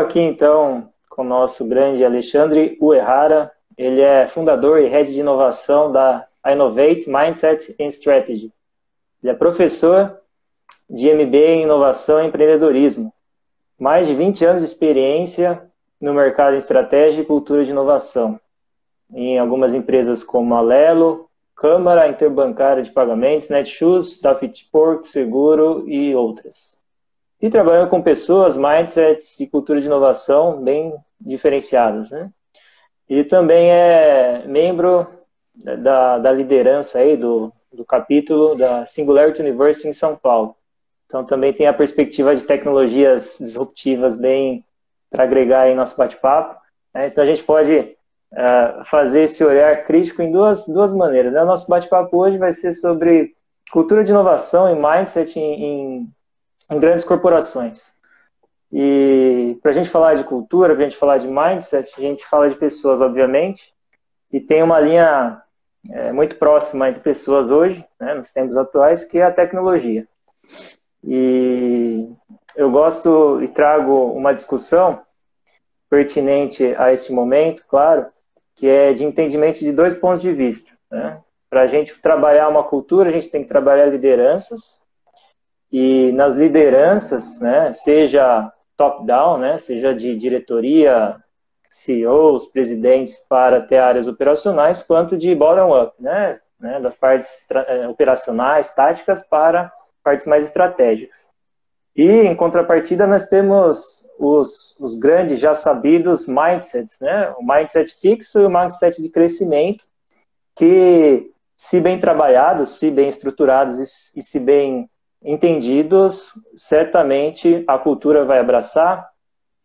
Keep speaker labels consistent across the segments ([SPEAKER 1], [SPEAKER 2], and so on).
[SPEAKER 1] aqui então com o nosso grande Alexandre Uehara. Ele é fundador e head de inovação da Innovate Mindset and Strategy. Ele é professor de MBA em inovação e empreendedorismo. Mais de 20 anos de experiência no mercado em estratégia e cultura de inovação. Em algumas empresas como Alelo, Câmara Interbancária de Pagamentos, Netshoes, Daftport Seguro e outras. E trabalhando com pessoas, mindsets e cultura de inovação bem diferenciados, né? Ele também é membro da liderança aí do capítulo da Singularity University em São Paulo. Então também tem a perspectiva de tecnologias disruptivas bem para agregar em nosso bate-papo, né? Então a gente pode fazer esse olhar crítico em duas maneiras, né? O nosso bate-papo hoje vai ser sobre cultura de inovação e mindset em grandes corporações. E para a gente falar de cultura, para a gente falar de mindset, a gente fala de pessoas, obviamente, e tem uma linha muito próxima entre pessoas hoje, né, nos tempos atuais, que é a tecnologia. E eu gosto e trago uma discussão pertinente a este momento, claro, que é de entendimento de dois pontos de vista, né? Para a gente trabalhar uma cultura, a gente tem que trabalhar lideranças, e nas lideranças, né, seja top-down, né, seja de diretoria, CEOs, presidentes para até áreas operacionais, quanto de bottom-up, né, das partes operacionais, táticas, para partes mais estratégicas. E, em contrapartida, nós temos os grandes, já sabidos mindsets, né, o mindset fixo e o mindset de crescimento, que, se bem trabalhados, se bem estruturados e se bem entendidos, certamente a cultura vai abraçar,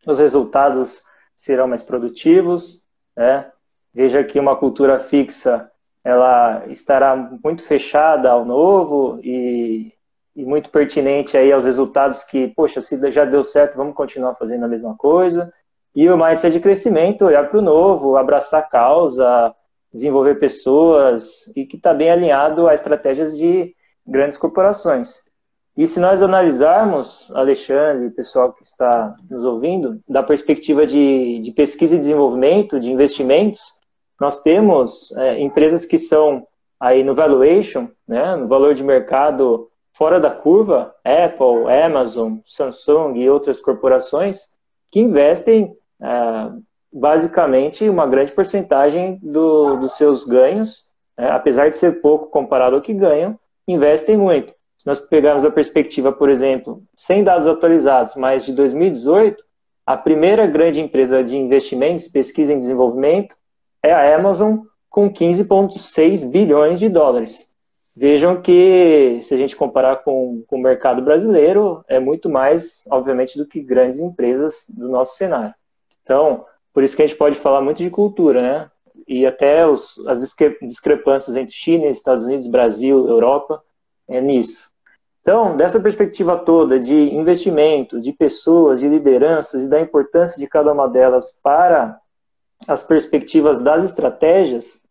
[SPEAKER 1] os resultados serão mais produtivos, né? Veja que uma cultura fixa, ela estará muito fechada ao novo e muito pertinente aí aos resultados que, poxa, se já deu certo, vamos continuar fazendo a mesma coisa. E o mindset de crescimento, olhar para o novo, abraçar a causa, desenvolver pessoas, e que está bem alinhado a estratégias de grandes corporações. E se nós analisarmos, Alexandre, o pessoal que está nos ouvindo, da perspectiva de pesquisa e desenvolvimento, de investimentos, nós temos empresas que são aí no valuation, né, no valor de mercado fora da curva, Apple, Amazon, Samsung e outras corporações, que investem basicamente uma grande porcentagem dos seus ganhos, apesar de ser pouco comparado ao que ganham, investem muito. Se nós pegarmos a perspectiva, por exemplo, sem dados atualizados, mas de 2018, a primeira grande empresa de investimentos, pesquisa em desenvolvimento, é a Amazon, com 15,6 bilhões de dólares. Vejam que, se a gente comparar com o mercado brasileiro, é muito mais, obviamente, do que grandes empresas do nosso cenário. Então, por isso que a gente pode falar muito de cultura, né? E até as discrepâncias entre China, Estados Unidos, Brasil, Europa, nisso. Então, dessa perspectiva toda de investimento, de pessoas, de lideranças e da importância de cada uma delas para as perspectivas das estratégias,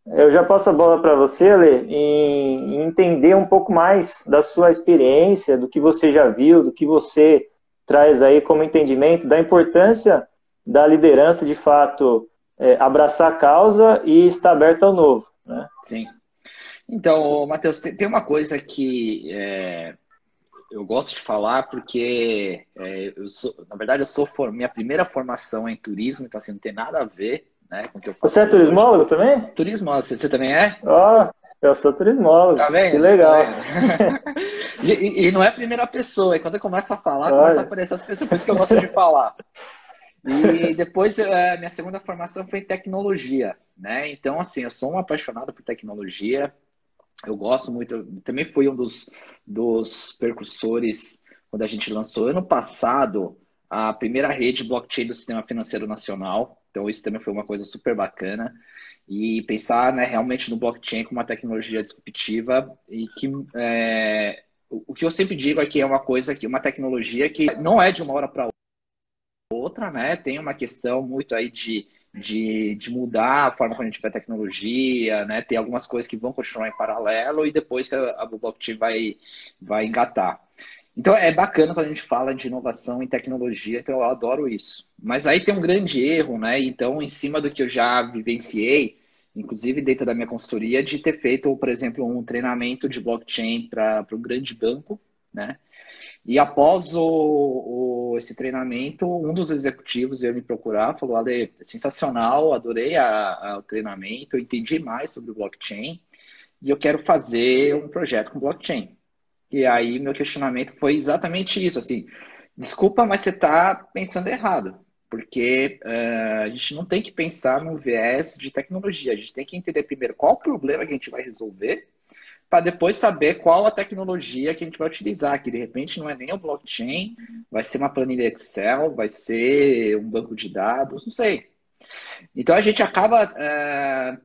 [SPEAKER 1] eu já passo a bola para você, Ale, em entender um pouco mais da sua experiência, do que você já viu, do que você traz aí como entendimento da importância da liderança, de fato, abraçar a causa e estar aberta ao novo, né?
[SPEAKER 2] Sim. Então, Matheus, tem uma coisa que eu gosto de falar porque, na verdade, minha primeira formação é em turismo, então assim, não tem nada a ver, né, com o que eu faço
[SPEAKER 1] Você é turismólogo
[SPEAKER 2] hoje.
[SPEAKER 1] também?
[SPEAKER 2] Turismólogo, você também é?
[SPEAKER 1] Eu sou turismólogo.
[SPEAKER 2] Tá vendo?
[SPEAKER 1] Que legal.
[SPEAKER 2] Tá vendo? E não é a primeira pessoa, e quando eu começo a falar, começa a aparecer as pessoas, por isso que eu gosto de falar. E depois, minha segunda formação foi em tecnologia, né? Então, assim, eu sou um apaixonado por tecnologia. Eu gosto muito, eu também fui um dos percursores quando a gente lançou ano passado a primeira rede blockchain do Sistema Financeiro Nacional. Então isso também foi uma coisa super bacana. E pensar, né, realmente no blockchain como uma tecnologia disruptiva e que o que eu sempre digo é que é uma tecnologia que não é de uma hora para outra, né? Tem uma questão muito aí de mudar a forma como a gente vê a tecnologia, né? Tem algumas coisas que vão continuar em paralelo e depois que a blockchain vai engatar. Então é bacana quando a gente fala de inovação em tecnologia, então eu adoro isso. Mas aí tem um grande erro, né? Então, em cima do que eu já vivenciei, inclusive dentro da minha consultoria, de ter feito, por exemplo, um treinamento de blockchain para um grande banco, né? E após esse treinamento, um dos executivos veio me procurar, falou, Ale, é sensacional, adorei o treinamento, eu entendi mais sobre o blockchain e eu quero fazer um projeto com blockchain. E aí meu questionamento foi exatamente isso, assim, desculpa, mas você está pensando errado, porque a gente não tem que pensar no viés de tecnologia, a gente tem que entender primeiro qual o problema que a gente vai resolver, para depois saber qual a tecnologia que a gente vai utilizar, que de repente não é nem o blockchain, vai ser uma planilha Excel, vai ser um banco de dados, não sei. Então a gente acaba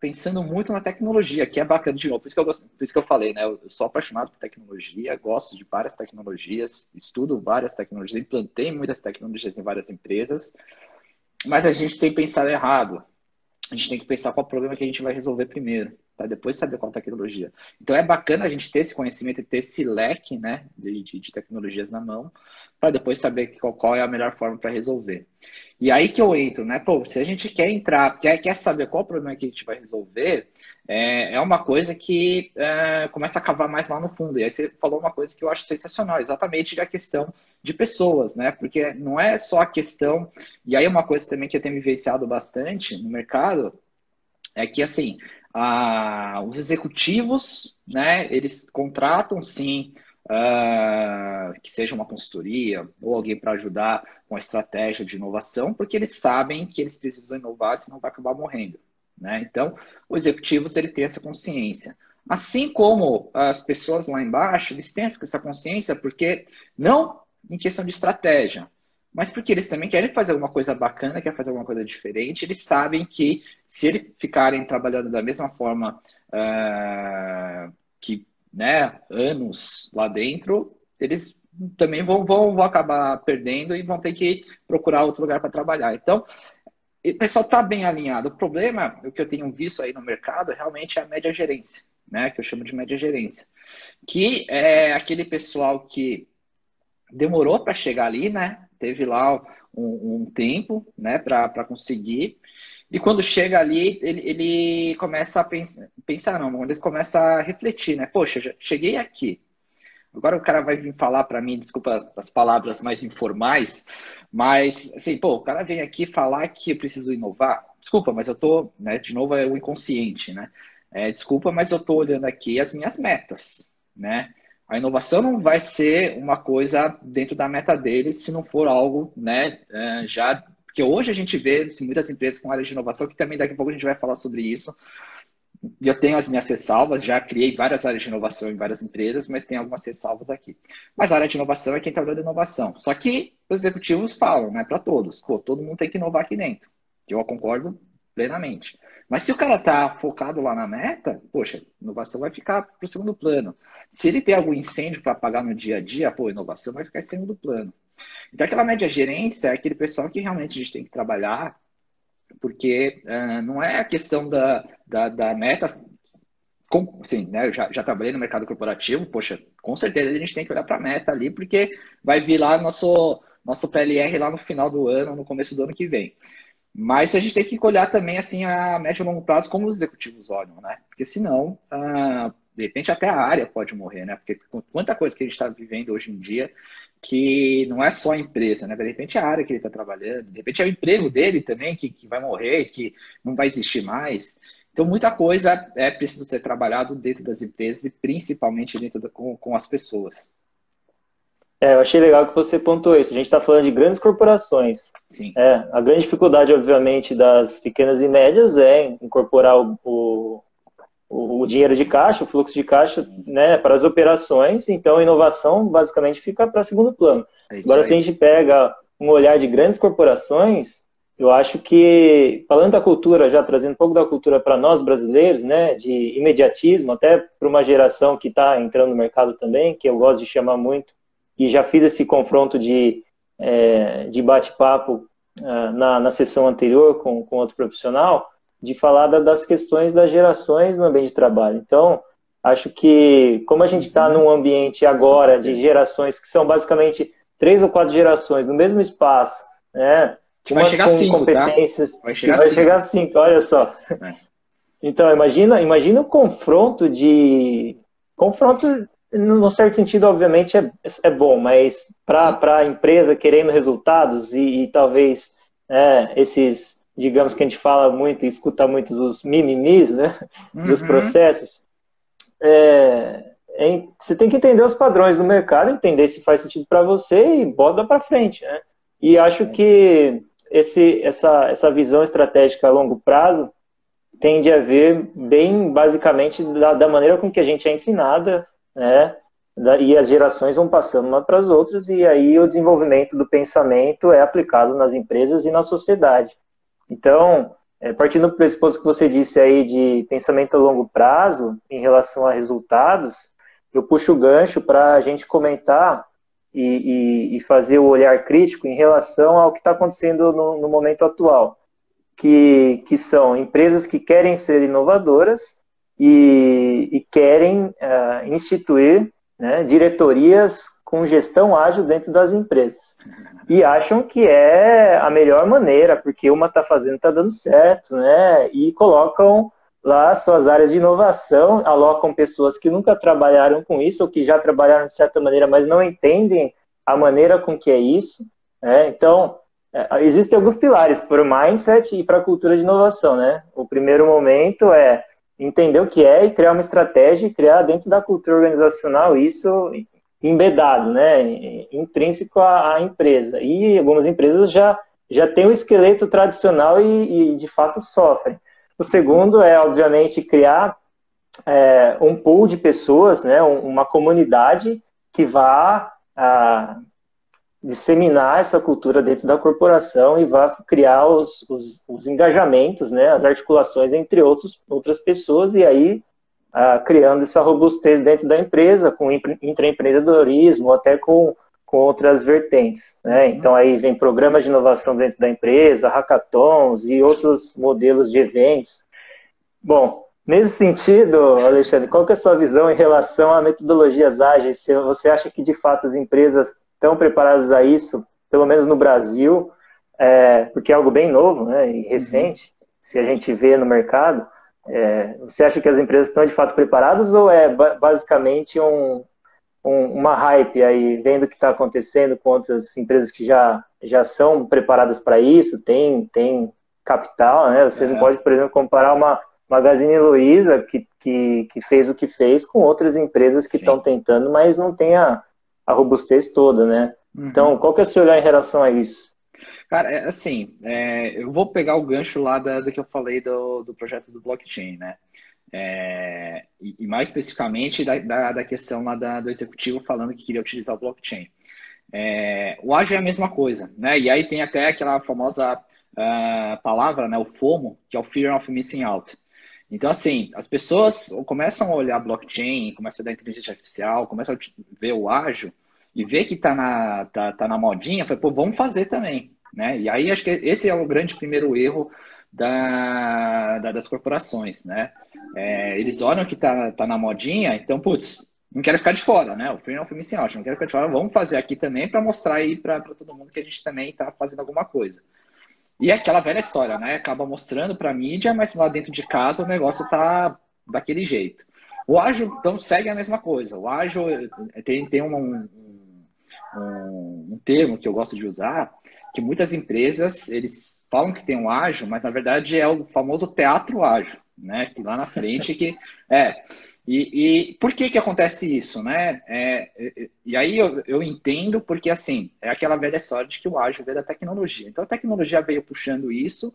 [SPEAKER 2] pensando muito na tecnologia, que é bacana de novo. Por isso que eu falei, né? Eu sou apaixonado por tecnologia, gosto de várias tecnologias, estudo várias tecnologias, implantei muitas tecnologias em várias empresas, mas a gente tem pensado errado. A gente tem que pensar qual problema que a gente vai resolver primeiro, para depois saber qual tecnologia. Então é bacana a gente ter esse conhecimento e ter esse leque, né, de tecnologias na mão, para depois saber qual é a melhor forma para resolver. E aí que eu entro, né? Pô, se a gente quer entrar, quer saber qual problema que a gente vai resolver, é uma coisa que começa a cavar mais lá no fundo. E aí você falou uma coisa que eu acho sensacional, exatamente a questão de pessoas, né? Porque não é só a questão. E aí uma coisa também que eu tenho vivenciado bastante no mercado é que, assim, os executivos, né, eles contratam, sim, que seja uma consultoria ou alguém para ajudar com a estratégia de inovação, porque eles sabem que eles precisam inovar, senão vai acabar morrendo, né? Então, o executivo, ele tem essa consciência. Assim como as pessoas lá embaixo, eles têm essa consciência porque, não em questão de estratégia, mas porque eles também querem fazer alguma coisa bacana, querem fazer alguma coisa diferente, eles sabem que se eles ficarem trabalhando da mesma forma que, né, anos lá dentro, eles também vão acabar perdendo e vão ter que procurar outro lugar para trabalhar. Então, o pessoal está bem alinhado. O problema, o que eu tenho visto aí no mercado, realmente é a média gerência, né, que eu chamo de média gerência, que é aquele pessoal que demorou para chegar ali, né? Teve lá um tempo, né, para conseguir. E quando chega ali, ele começa a pensar, não, quando ele começa a refletir, né? Poxa, já cheguei aqui. Agora o cara vai vir falar para mim, desculpa as palavras mais informais, mas assim, pô, o cara vem aqui falar que eu preciso inovar. Desculpa, mas eu tô, né, de novo é o inconsciente, né? Desculpa, mas eu tô olhando aqui as minhas metas, né? A inovação não vai ser uma coisa dentro da meta deles se não for algo, né, já... Porque hoje a gente vê assim, muitas empresas com áreas de inovação, que também daqui a pouco a gente vai falar sobre isso. E eu tenho as minhas ressalvas, já criei várias áreas de inovação em várias empresas, mas tem algumas ressalvas aqui. Mas a área de inovação é quem está olhando inovação. Só que os executivos falam, não é para todos. Pô, todo mundo tem que inovar aqui dentro. Eu concordo plenamente. Mas se o cara está focado lá na meta, poxa, inovação vai ficar para o segundo plano. Se ele tem algum incêndio para apagar no dia a dia, pô, inovação vai ficar em segundo plano. Então, aquela média gerência é aquele pessoal que realmente a gente tem que trabalhar, porque não é a questão da meta. Sim, né? Eu já trabalhei no mercado corporativo, poxa, com certeza a gente tem que olhar para a meta ali, porque vai vir lá nosso PLR lá no final do ano, no começo do ano que vem. Mas a gente tem que olhar também assim a médio e longo prazo como os executivos olham, né? Porque senão, de repente até a área pode morrer, né? Porque quanta coisa que a gente está vivendo hoje em dia que não é só a empresa, né? De repente é a área que ele está trabalhando, de repente é o emprego dele também que vai morrer, que não vai existir mais. Então, muita coisa é preciso ser trabalhado dentro das empresas e principalmente com as pessoas.
[SPEAKER 1] Eu achei legal que você pontuou isso. A gente está falando de grandes corporações.
[SPEAKER 2] Sim.
[SPEAKER 1] A grande dificuldade, obviamente, das pequenas e médias é incorporar o dinheiro de caixa, o fluxo de caixa, né, para as operações. Então, a inovação, basicamente, fica para segundo plano. Agora, se a gente pega um olhar de grandes corporações, eu acho que, falando da cultura, já trazendo um pouco da cultura para nós brasileiros, né, de imediatismo, até para uma geração que está entrando no mercado também, que eu gosto de chamar muito, e já fiz esse confronto de bate-papo na sessão anterior com outro profissional, de falar das questões das gerações no ambiente de trabalho. Então, Acho que, como a gente está num ambiente agora de gerações que são basicamente 3 ou 4 gerações no mesmo espaço, né?
[SPEAKER 2] Vai chegar a 5,
[SPEAKER 1] competências,
[SPEAKER 2] tá? Vai chegar
[SPEAKER 1] a 5, olha só. Então, imagina o confronto de... Confronto, no certo sentido, obviamente, é bom, mas para a empresa querendo resultados e talvez esses, digamos que a gente fala muito e escuta muito os mimimis, né, dos processos, você tem que entender os padrões do mercado, entender se faz sentido para você e bota para frente, né? E acho que essa visão estratégica a longo prazo tende a ver bem basicamente da maneira com que a gente é ensinada, né? E as gerações vão passando uma para as outras, e aí o desenvolvimento do pensamento é aplicado nas empresas e na sociedade. Então, partindo do pressuposto que você disse aí de pensamento a longo prazo, em relação a resultados, eu puxo o gancho para a gente comentar e fazer o olhar crítico em relação ao que está acontecendo no momento atual, que são empresas que querem ser inovadoras e querem instituir, né, diretorias com gestão ágil dentro das empresas. E acham que é a melhor maneira, porque uma está fazendo, está dando certo, né? E colocam lá suas áreas de inovação, alocam pessoas que nunca trabalharam com isso, ou que já trabalharam de certa maneira, mas não entendem a maneira com que é isso, né? Então, existem alguns pilares para o mindset e para a cultura de inovação, né? O primeiro momento é entender o que é e criar uma estratégia e criar dentro da cultura organizacional isso embedado, né? Intrínseco à empresa. E algumas empresas já têm um esqueleto tradicional e de fato sofrem. O segundo é, obviamente, criar um pool de pessoas, né? Uma comunidade que vá disseminar essa cultura dentro da corporação e vai criar os engajamentos, né, as articulações entre outras pessoas, e aí criando essa robustez dentro da empresa, com intraempreendedorismo, até com outras vertentes, né? Então aí vem programas de inovação dentro da empresa, hackathons e outros modelos de eventos. Bom, nesse sentido, Alexandre, qual que é a sua visão em relação a metodologias ágeis? Se você acha que de fato as empresas estão preparadas a isso, pelo menos no Brasil, porque é algo bem novo, né, e recente, se a gente vê no mercado, você acha que as empresas estão de fato preparadas ou é basicamente uma hype aí, vendo o que está acontecendo com outras empresas que já são preparadas para isso, tem capital, né? Você não pode, por exemplo, comparar uma Magazine Luiza que fez o que fez com outras empresas que estão tentando, mas não tem a robustez toda, né? Então, qual que é o seu olhar em relação a isso?
[SPEAKER 2] Cara, assim, eu vou pegar o gancho lá do que eu falei do projeto do blockchain, né? E mais especificamente da questão lá do executivo falando que queria utilizar o blockchain. O ágil é a mesma coisa, né? E aí tem até aquela famosa palavra, né, o FOMO, que é o Fear of Missing Out. Então, assim, as pessoas começam a olhar blockchain, começam a olhar inteligência artificial, começam a ver o ágil e ver que tá na modinha, fala, pô, vamos fazer também, né? E aí acho que esse é o grande primeiro erro das corporações, né? Eles olham que tá na modinha, então, putz, não quero ficar de fora, né? O Fear of Missing Out, não quero ficar de fora, vamos fazer aqui também para mostrar aí para todo mundo que a gente também está fazendo alguma coisa. E é aquela velha história, né? Acaba mostrando para a mídia, mas lá dentro de casa o negócio tá daquele jeito. O ágil, então, segue a mesma coisa. O ágil tem um termo que eu gosto de usar, que muitas empresas, eles falam que tem um ágil, mas na verdade é o famoso teatro ágil, né? Que lá na frente que... E por que acontece isso, né? E aí eu entendo porque, assim, é aquela velha história de que o ágil veio da tecnologia. Então, a tecnologia veio puxando isso,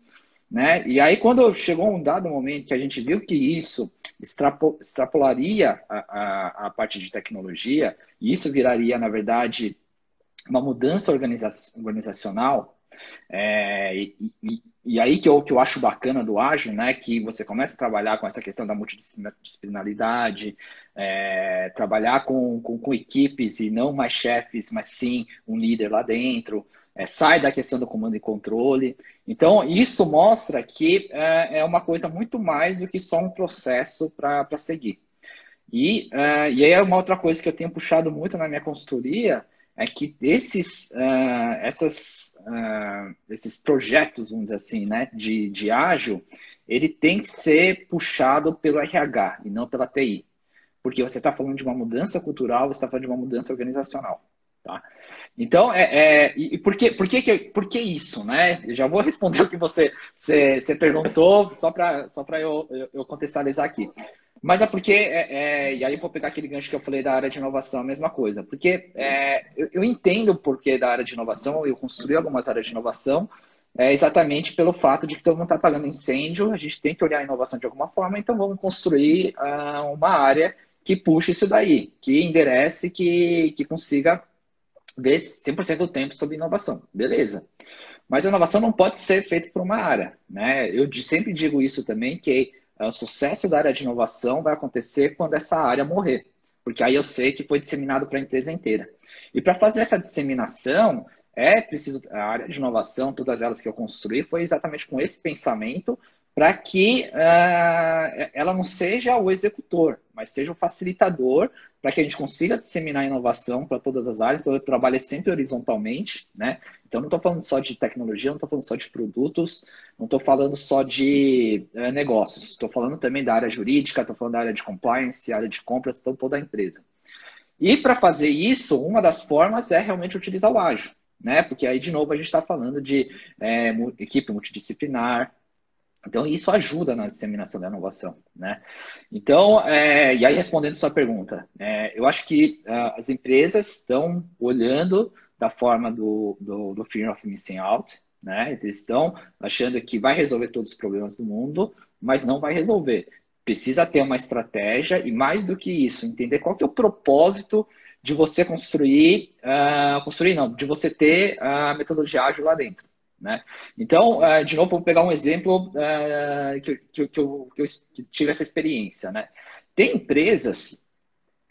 [SPEAKER 2] né? E aí, quando chegou um dado momento que a gente viu que isso extrapolaria a parte de tecnologia, e isso viraria, na verdade, uma mudança organizacional, e aí que eu acho bacana do ágil, né, que você começa a trabalhar com essa questão da multidisciplinaridade, trabalhar com equipes e não mais chefes, mas sim um líder lá dentro, sai da questão do comando e controle. Então, isso mostra que é uma coisa muito mais do que só um processo para seguir. E aí uma outra coisa que eu tenho puxado muito na minha consultoria é que esses projetos, vamos dizer assim, né, de ágil, ele tem que ser puxado pelo RH e não pela TI. Porque você está falando de uma mudança cultural, você está falando de uma mudança organizacional. Tá? Então, e por que isso? Né? Eu já vou responder o que você perguntou, só para eu contextualizar aqui. Mas é porque, e aí eu vou pegar aquele gancho que eu falei da área de inovação, a mesma coisa. Porque eu entendo o porquê da área de inovação, eu construí algumas áreas de inovação, exatamente pelo fato de que todo mundo está apagando incêndio, a gente tem que olhar a inovação de alguma forma, então vamos construir uma área que puxe isso daí, que enderece, que consiga ver 100% do tempo sobre inovação. Beleza. Mas a inovação não pode ser feita por uma área. Né? Eu sempre digo isso também, que o sucesso da área de inovação vai acontecer quando essa área morrer. Porque aí eu sei que foi disseminado para a empresa inteira. E para fazer essa disseminação, é preciso, a área de inovação, todas elas que eu construí, foi exatamente com esse pensamento para que ela não seja o executor, mas seja o facilitador para que a gente consiga disseminar a inovação para todas as áreas. Então, eu trabalho sempre horizontalmente, né? Então, não estou falando só de tecnologia, não estou falando só de produtos, não estou falando só de negócios. Estou falando também da área jurídica, estou falando da área de compliance, área de compras, então toda a empresa. E para fazer isso, uma das formas é realmente utilizar o ágil, né? Porque aí, de novo, a gente está falando de equipe multidisciplinar. Então, isso ajuda na disseminação da inovação, né? Então, e aí respondendo sua pergunta, eu acho que as empresas estão olhando da forma do Fear of Missing Out, né? Eles estão achando que vai resolver todos os problemas do mundo, mas não vai resolver. Precisa ter uma estratégia e, mais do que isso, entender qual que é o propósito de você construir não, de você ter a metodologia ágil lá dentro. Né? Então, de novo, vou pegar um exemplo que eu tive essa experiência. Né? Tem empresas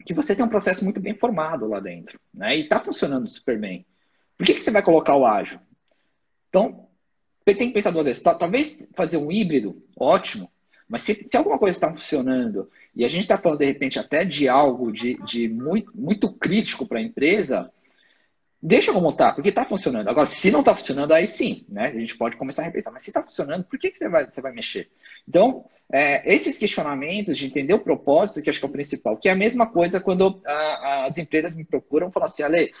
[SPEAKER 2] que você tem um processo muito bem formado lá dentro, né? E está funcionando super bem. Por que você vai colocar o ágil? Então, você tem que pensar duas vezes. Talvez fazer um híbrido, ótimo, mas se alguma coisa está funcionando e a gente está falando, de repente, até de algo de muito, muito crítico para a empresa, deixa como tá, porque está funcionando. Agora, se não está funcionando, aí sim, né? A gente pode começar a repensar. Mas se está funcionando, por que você vai mexer? Então, esses questionamentos de entender o propósito, que acho que é o principal, que é a mesma coisa quando as empresas me procuram e falam assim, Ale,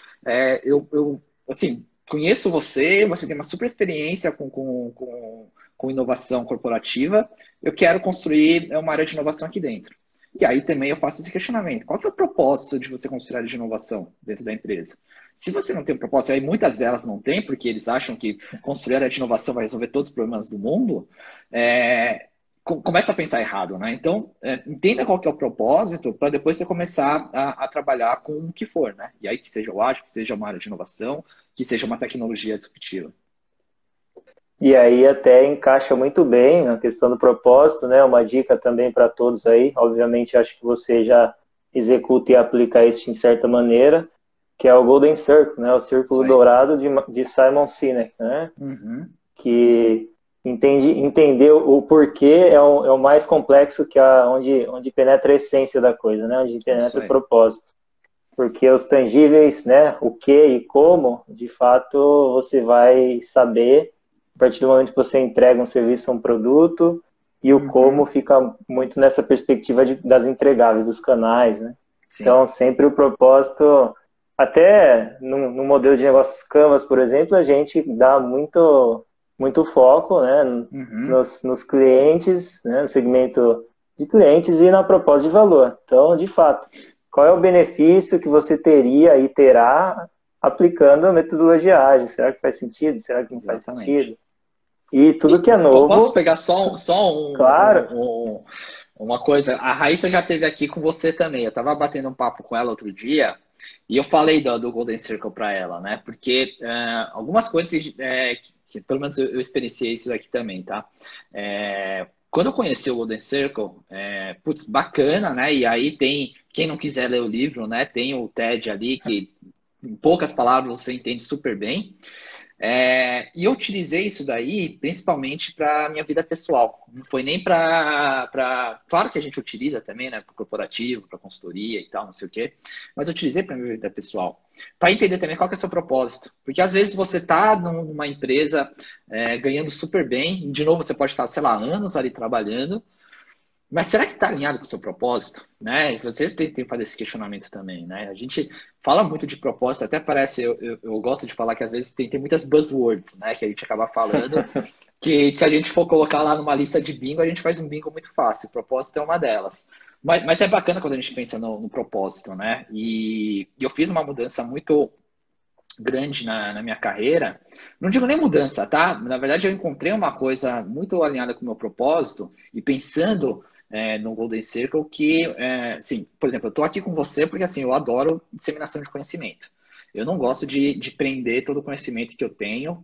[SPEAKER 2] eu assim, conheço você tem uma super experiência com inovação corporativa, eu quero construir uma área de inovação aqui dentro. E aí também eu faço esse questionamento. Qual que é o propósito de você construir área de inovação dentro da empresa? Se você não tem um propósito, aí muitas delas não têm, porque eles acham que construir área de inovação vai resolver todos os problemas do mundo, começa a pensar errado, né? Então, entenda qual que é o propósito para depois você começar a trabalhar com o que for, né? E aí que seja o ágil, que seja uma área de inovação, que seja uma tecnologia disruptiva.
[SPEAKER 1] E aí até encaixa muito bem na questão do propósito, né? Uma dica também para todos aí. Obviamente, acho que você já executa e aplica isso em certa maneira, que é o Golden Circle, né? O Círculo Dourado de Simon Sinek, né?
[SPEAKER 2] Uhum.
[SPEAKER 1] Que entender o porquê é o mais complexo, que é onde penetra a essência da coisa, né? Onde penetra o propósito. Porque os tangíveis, né? O que e como, de fato, você vai saber a partir do momento que você entrega um serviço ou um produto, e o como fica muito nessa perspectiva das entregáveis, dos canais, né? Sim. Então, sempre o propósito, até no modelo de negócios Canvas, por exemplo, a gente dá muito foco, né, nos clientes, né, no segmento de clientes e na proposta de valor. Então, de fato, qual é o benefício que você teria e terá aplicando a metodologia ágil? Será que faz sentido? Será que não faz sentido? E tudo que é novo...
[SPEAKER 2] Posso pegar só
[SPEAKER 1] claro.
[SPEAKER 2] Uma coisa? A Raíssa já esteve aqui com você também. Eu estava batendo um papo com ela outro dia e eu falei do Golden Circle para ela, né? Porque algumas coisas que pelo menos eu experienciei isso aqui também, tá? Quando eu conheci o Golden Circle, putz, bacana, né? E aí tem, quem não quiser ler o livro, né? Tem o TED ali que, em poucas palavras, você entende super bem. E eu utilizei isso daí principalmente para minha vida pessoal. Não foi nem para. Claro que a gente utiliza também, né? Para corporativo, para consultoria e tal, não sei o quê. Mas eu utilizei para minha vida pessoal. Para entender também qual que é o seu propósito. Porque às vezes você está numa empresa ganhando super bem, e de novo você pode estar, sei lá, anos ali trabalhando. Mas será que está alinhado com o seu propósito? Né? E você tem que fazer esse questionamento também. Né? A gente fala muito de propósito, até parece, eu gosto de falar que às vezes tem muitas buzzwords, né? Que a gente acaba falando, que se a gente for colocar lá numa lista de bingo, a gente faz um bingo muito fácil. O propósito é uma delas. Mas é bacana quando a gente pensa no propósito, né? E eu fiz uma mudança muito grande na minha carreira. Não digo nem mudança, tá? Na verdade, eu encontrei uma coisa muito alinhada com o meu propósito e pensando no Golden Circle que, assim, por exemplo, eu estou aqui com você porque assim, eu adoro disseminação de conhecimento. Eu não gosto de prender todo o conhecimento que eu tenho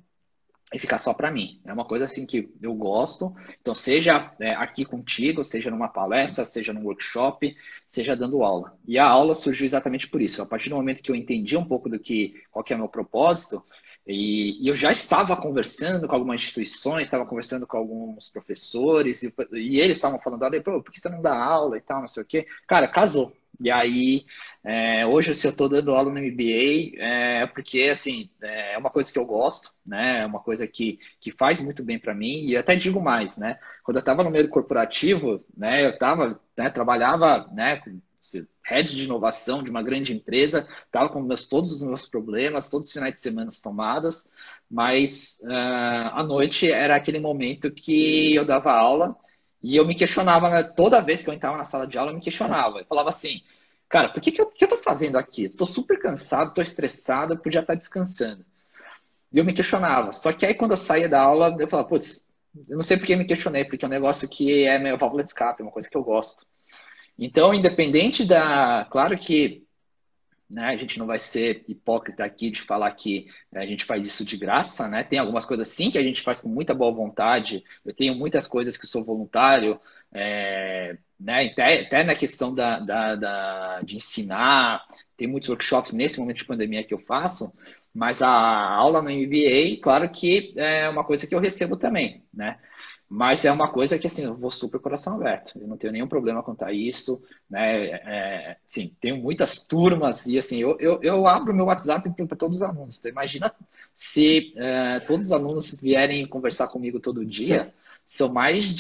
[SPEAKER 2] e ficar só para mim. É uma coisa assim que eu gosto. Então, seja aqui contigo, seja numa palestra, seja num workshop, seja dando aula. E a aula surgiu exatamente por isso. A partir do momento que eu entendi um pouco qual que é o meu propósito, e eu já estava conversando com algumas instituições, estava conversando com alguns professores, e eles estavam falando, por que você não dá aula e tal, não sei o quê. Cara, casou. E aí, hoje, se eu estou dando aula no MBA, é porque, assim, é uma coisa que eu gosto, né? É uma coisa que faz muito bem para mim. E eu até digo mais, né? Quando eu estava no meio corporativo, né? Eu trabalhava, né? Head de inovação de uma grande empresa, estava com todos os meus problemas, todos os finais de semana tomadas, mas à noite era aquele momento que eu dava aula e eu me questionava, né? Toda vez que eu entrava na sala de aula, eu me questionava. Eu falava assim, cara, por que eu estou fazendo aqui? Estou super cansado, estou estressado, eu podia estar descansando. E eu me questionava. Só que aí quando eu saía da aula, eu falava, putz, eu não sei por que eu me questionei, porque é um negócio que é minha válvula de escape, é uma coisa que eu gosto. Então, independente Claro que, né, a gente não vai ser hipócrita aqui de falar que a gente faz isso de graça, né? Tem algumas coisas sim que a gente faz com muita boa vontade. Eu tenho muitas coisas que sou voluntário, né? Até na questão de ensinar. Tem muitos workshops nesse momento de pandemia que eu faço, mas a aula no MBA, claro que é uma coisa que eu recebo também, né? Mas é uma coisa que, assim, eu vou super coração aberto. Eu não tenho nenhum problema quanto a isso, né? Sim, tenho muitas turmas e, assim, eu abro meu WhatsApp para todos os alunos. Então, imagina se todos os alunos vierem conversar comigo todo dia. São mais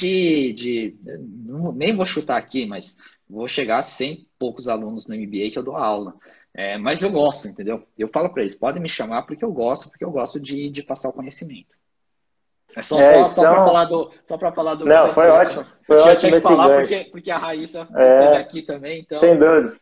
[SPEAKER 2] nem vou chutar aqui, mas vou chegar a 100 e poucos alunos no MBA que eu dou aula. Mas eu gosto, entendeu? Eu falo para eles, podem me chamar porque eu gosto de passar o conhecimento. É só para falar do
[SPEAKER 1] Não, foi ótimo. Foi ótimo esse gancho.
[SPEAKER 2] Porque a Raíssa esteve aqui também, então...
[SPEAKER 1] Sem dúvida.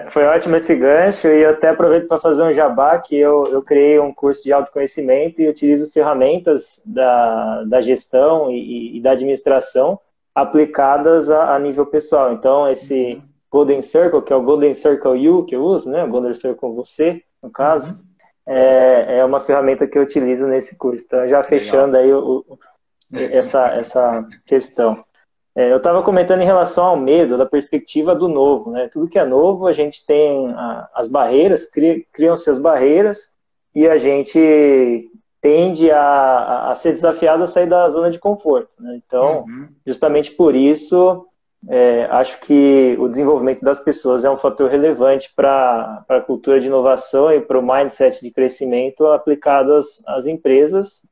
[SPEAKER 1] Foi ótimo esse gancho e eu até aproveito para fazer um jabá que eu criei um curso de autoconhecimento e utilizo ferramentas da gestão e da administração aplicadas a nível pessoal. Então, esse Golden Circle, que é o Golden Circle You que eu uso, né? O Golden Circle você, no caso, é uma ferramenta que eu utilizo nesse curso. Então, já fechando aí essa questão. Eu estava comentando em relação ao medo, da perspectiva do novo, né? Tudo que é novo, a gente tem as barreiras, criam-se as barreiras e a gente tende a ser desafiado a sair da zona de conforto, né? Então, justamente por isso, acho que o desenvolvimento das pessoas é um fator relevante para a cultura de inovação e para o mindset de crescimento aplicado às empresas.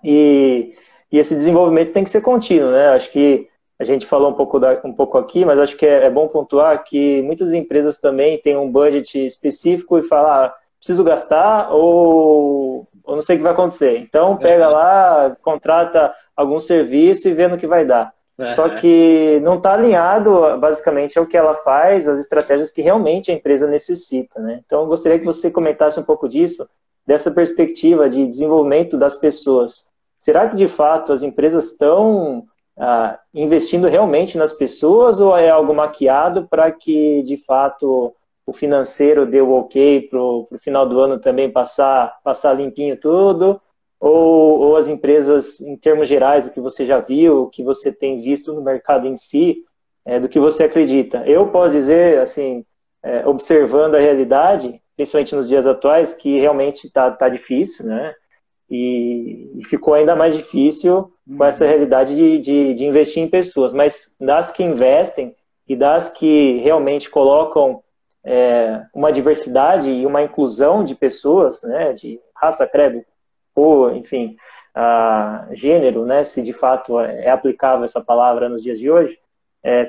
[SPEAKER 1] E esse desenvolvimento tem que ser contínuo, né? Acho que a gente falou um pouco aqui, mas acho que é bom pontuar que muitas empresas também têm um budget específico e falam, preciso gastar ou não sei o que vai acontecer. Então, pega lá, contrata algum serviço e vê no que vai dar. Só que não está alinhado, basicamente, ao que ela faz, as estratégias que realmente a empresa necessita, né? Então, eu gostaria que você comentasse um pouco disso, dessa perspectiva de desenvolvimento das pessoas. Será que, de fato, as empresas estão investindo realmente nas pessoas ou é algo maquiado para que, de fato, o financeiro dê o ok para o final do ano também passar limpinho tudo? Ou as empresas, em termos gerais, do que você já viu, o que você tem visto no mercado em si, do que você acredita? Eu posso dizer, assim, observando a realidade, principalmente nos dias atuais, que realmente está difícil, né? e ficou ainda mais difícil com essa realidade de investir em pessoas. Mas das que investem e das que realmente colocam uma diversidade e uma inclusão de pessoas, né, de raça, credo, ou, enfim, gênero, né, se de fato é aplicável essa palavra nos dias de hoje,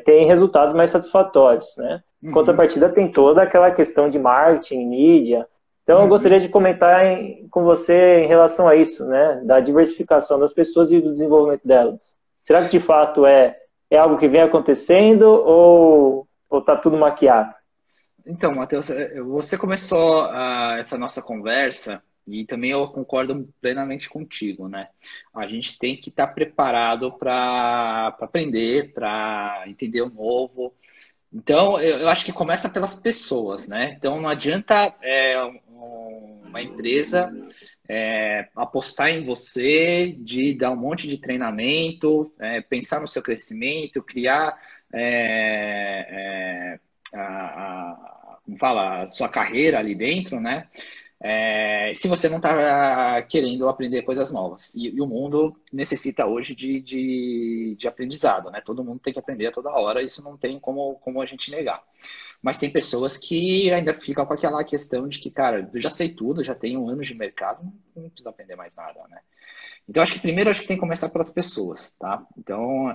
[SPEAKER 1] tem resultados mais satisfatórios, né? Em contrapartida, tem toda aquela questão de marketing, mídia. Então, eu gostaria de comentar com você em relação a isso, né, da diversificação das pessoas e do desenvolvimento delas. Será que, de fato, é algo que vem acontecendo ou está tudo maquiado?
[SPEAKER 2] Então, Matheus, você começou essa nossa conversa e também eu concordo plenamente contigo, né? A gente tem que estar preparado para aprender, para entender o novo. Então, eu acho que começa pelas pessoas, né? Então, não adianta uma empresa apostar em você, de dar um monte de treinamento, pensar no seu crescimento, criar como fala, a sua carreira ali dentro, né? Se você não está querendo aprender coisas novas. E o mundo necessita hoje de aprendizado, né? Todo mundo tem que aprender a toda hora, isso não tem como a gente negar. Mas tem pessoas que ainda ficam com aquela questão de que, cara, eu já sei tudo, já tenho anos de mercado, não preciso aprender mais nada, né? Então, acho que primeiro tem que começar pelas pessoas, tá? Então,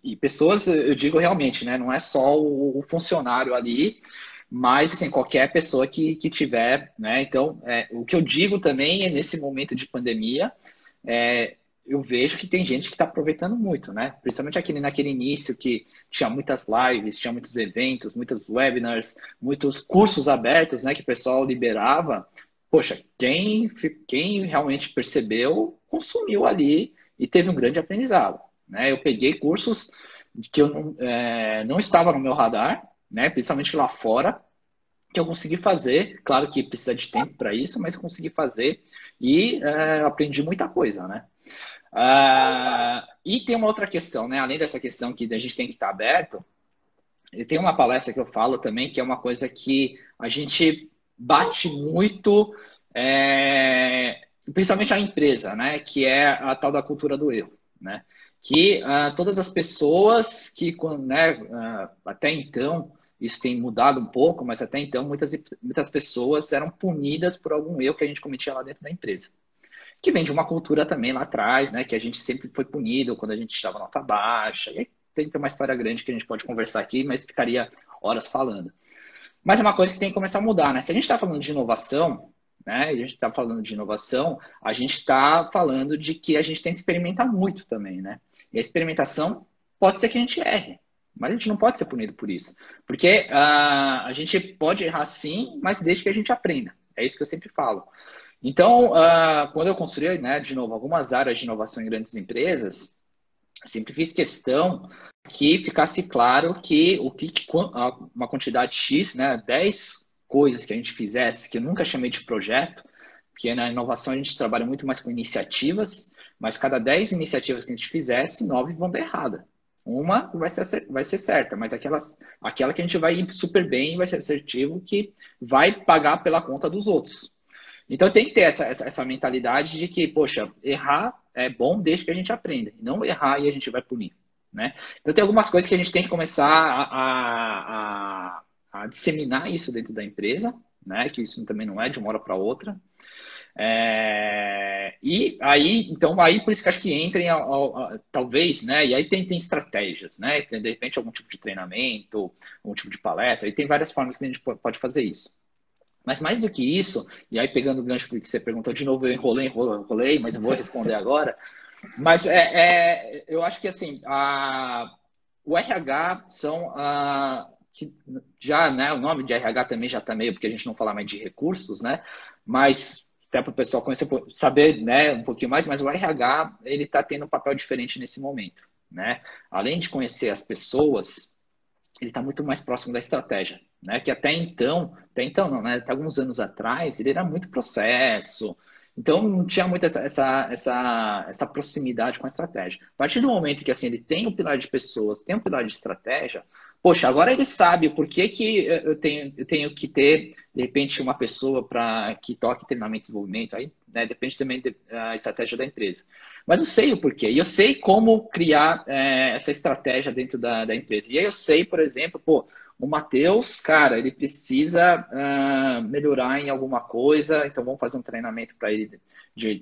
[SPEAKER 2] e pessoas, eu digo realmente, né? Não é só o funcionário ali, mas, assim, qualquer pessoa que tiver, né? Então, o que eu digo também é nesse momento de pandemia, eu vejo que tem gente que está aproveitando muito, né? Principalmente naquele início que tinha muitas lives, tinha muitos eventos, muitos webinars, muitos cursos abertos, né? Que o pessoal liberava. Poxa, quem realmente percebeu, consumiu ali e teve um grande aprendizado, né? Eu peguei cursos que eu não estava no meu radar, né? Principalmente lá fora, que eu consegui fazer. Claro que precisa de tempo para isso, mas eu consegui fazer e aprendi muita coisa, né? E tem uma outra questão, né? Além dessa questão que a gente tem que estar aberto, tem uma palestra que eu falo também, que é uma coisa que a gente bate muito, principalmente a empresa, né? Que é a tal da cultura do erro, né? Que todas as pessoas que, né, até então, isso tem mudado um pouco, mas até então muitas pessoas eram punidas por algum erro que a gente cometia lá dentro da empresa. Que vem de uma cultura também lá atrás, né? Que a gente sempre foi punido quando a gente estava nota baixa. E aí tem uma história grande que a gente pode conversar aqui, mas ficaria horas falando. Mas é uma coisa que tem que começar a mudar, né? Se a gente está falando de inovação, né? A gente está falando de inovação, a gente está falando de que a gente tem que experimentar muito também, né? E a experimentação pode ser que a gente erre, mas a gente não pode ser punido por isso. Porque a gente pode errar sim, mas desde que a gente aprenda. É isso que eu sempre falo. Então, quando eu construí, né, de novo, algumas áreas de inovação em grandes empresas, sempre fiz questão que ficasse claro que uma quantidade X, né, 10 coisas que a gente fizesse, que eu nunca chamei de projeto, porque na inovação a gente trabalha muito mais com iniciativas, mas cada 10 iniciativas que a gente fizesse, 9 vão dar errada. Uma vai ser certa, mas aquela que a gente vai ir super bem, vai ser assertivo, que vai pagar pela conta dos outros. Então tem que ter essa mentalidade de que, poxa, errar é bom desde que a gente aprenda. Não errar e a gente vai punir, né? Então tem algumas coisas que a gente tem que começar a disseminar isso dentro da empresa, né? Que isso também não é de uma hora para outra. E aí, então, aí por isso que acho que entra talvez, né? E aí tem estratégias, né? Tem, de repente, algum tipo de treinamento, algum tipo de palestra, e tem várias formas que a gente pode fazer isso. Mas mais do que isso, e aí pegando o gancho que você perguntou de novo, eu enrolei, mas eu vou responder agora. Mas eu acho que assim, o RH são que já, né, o nome de RH também já está meio, porque a gente não fala mais de recursos, né? Mas até para o pessoal conhecer, saber, né, um pouquinho mais, mas o RH ele está tendo um papel diferente nesse momento, né? Além de conhecer as pessoas, ele está muito mais próximo da estratégia, né? Que até então não, né? Até alguns anos atrás, ele era muito processo, então não tinha muito essa proximidade com a estratégia. A partir do momento que assim, ele tem um pilar de pessoas, tem um pilar de estratégia, poxa, agora ele sabe por que eu tenho que ter de repente uma pessoa que toque treinamento e desenvolvimento, aí, né, depende também da estratégia da empresa. Mas eu sei o porquê, e eu sei como criar essa estratégia dentro da empresa. E aí eu sei, por exemplo, o Matheus, cara, ele precisa melhorar em alguma coisa, então vamos fazer um treinamento para ele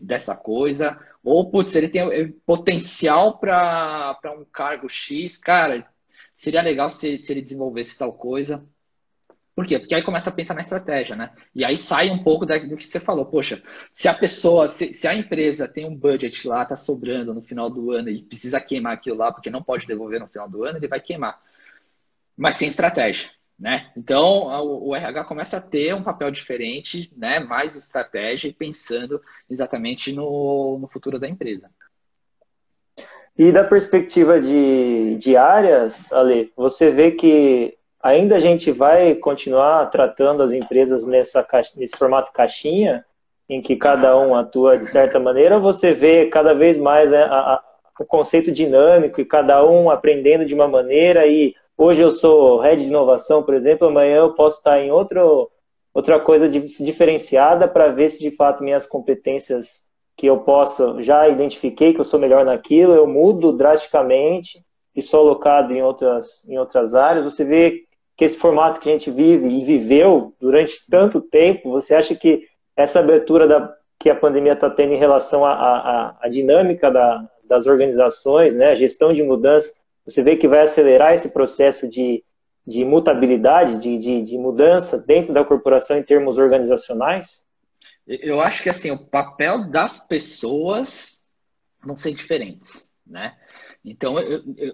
[SPEAKER 2] dessa coisa. Ou, putz, ele tem potencial para um cargo X, cara, seria legal se ele desenvolvesse tal coisa. Por quê? Porque aí começa a pensar na estratégia, né? E aí sai um pouco do que você falou. Poxa, se a pessoa, se a empresa tem um budget lá, tá sobrando no final do ano e precisa queimar aquilo lá, porque não pode devolver no final do ano, ele vai queimar. Mas sem estratégia, né? Então, o RH começa a ter um papel diferente, né? Mais estratégia e pensando exatamente no futuro da empresa.
[SPEAKER 1] E da perspectiva de áreas, Ale, você vê que ainda a gente vai continuar tratando as empresas nesse formato caixinha, em que cada um atua de certa maneira, ou você vê cada vez mais o conceito dinâmico e cada um aprendendo de uma maneira, e hoje eu sou head de inovação, por exemplo, amanhã eu posso estar em outra coisa diferenciada para ver se de fato minhas competências que eu posso, já identifiquei que eu sou melhor naquilo, eu mudo drasticamente e sou alocado em outras áreas. Você vê que esse formato que a gente vive e viveu durante tanto tempo, você acha que essa abertura que a pandemia está tendo em relação à dinâmica das organizações, né, a gestão de mudança, você vê que vai acelerar esse processo de mutabilidade, de mudança dentro da corporação em termos organizacionais?
[SPEAKER 2] Eu acho que assim, o papel das pessoas vão ser diferentes, né? Então,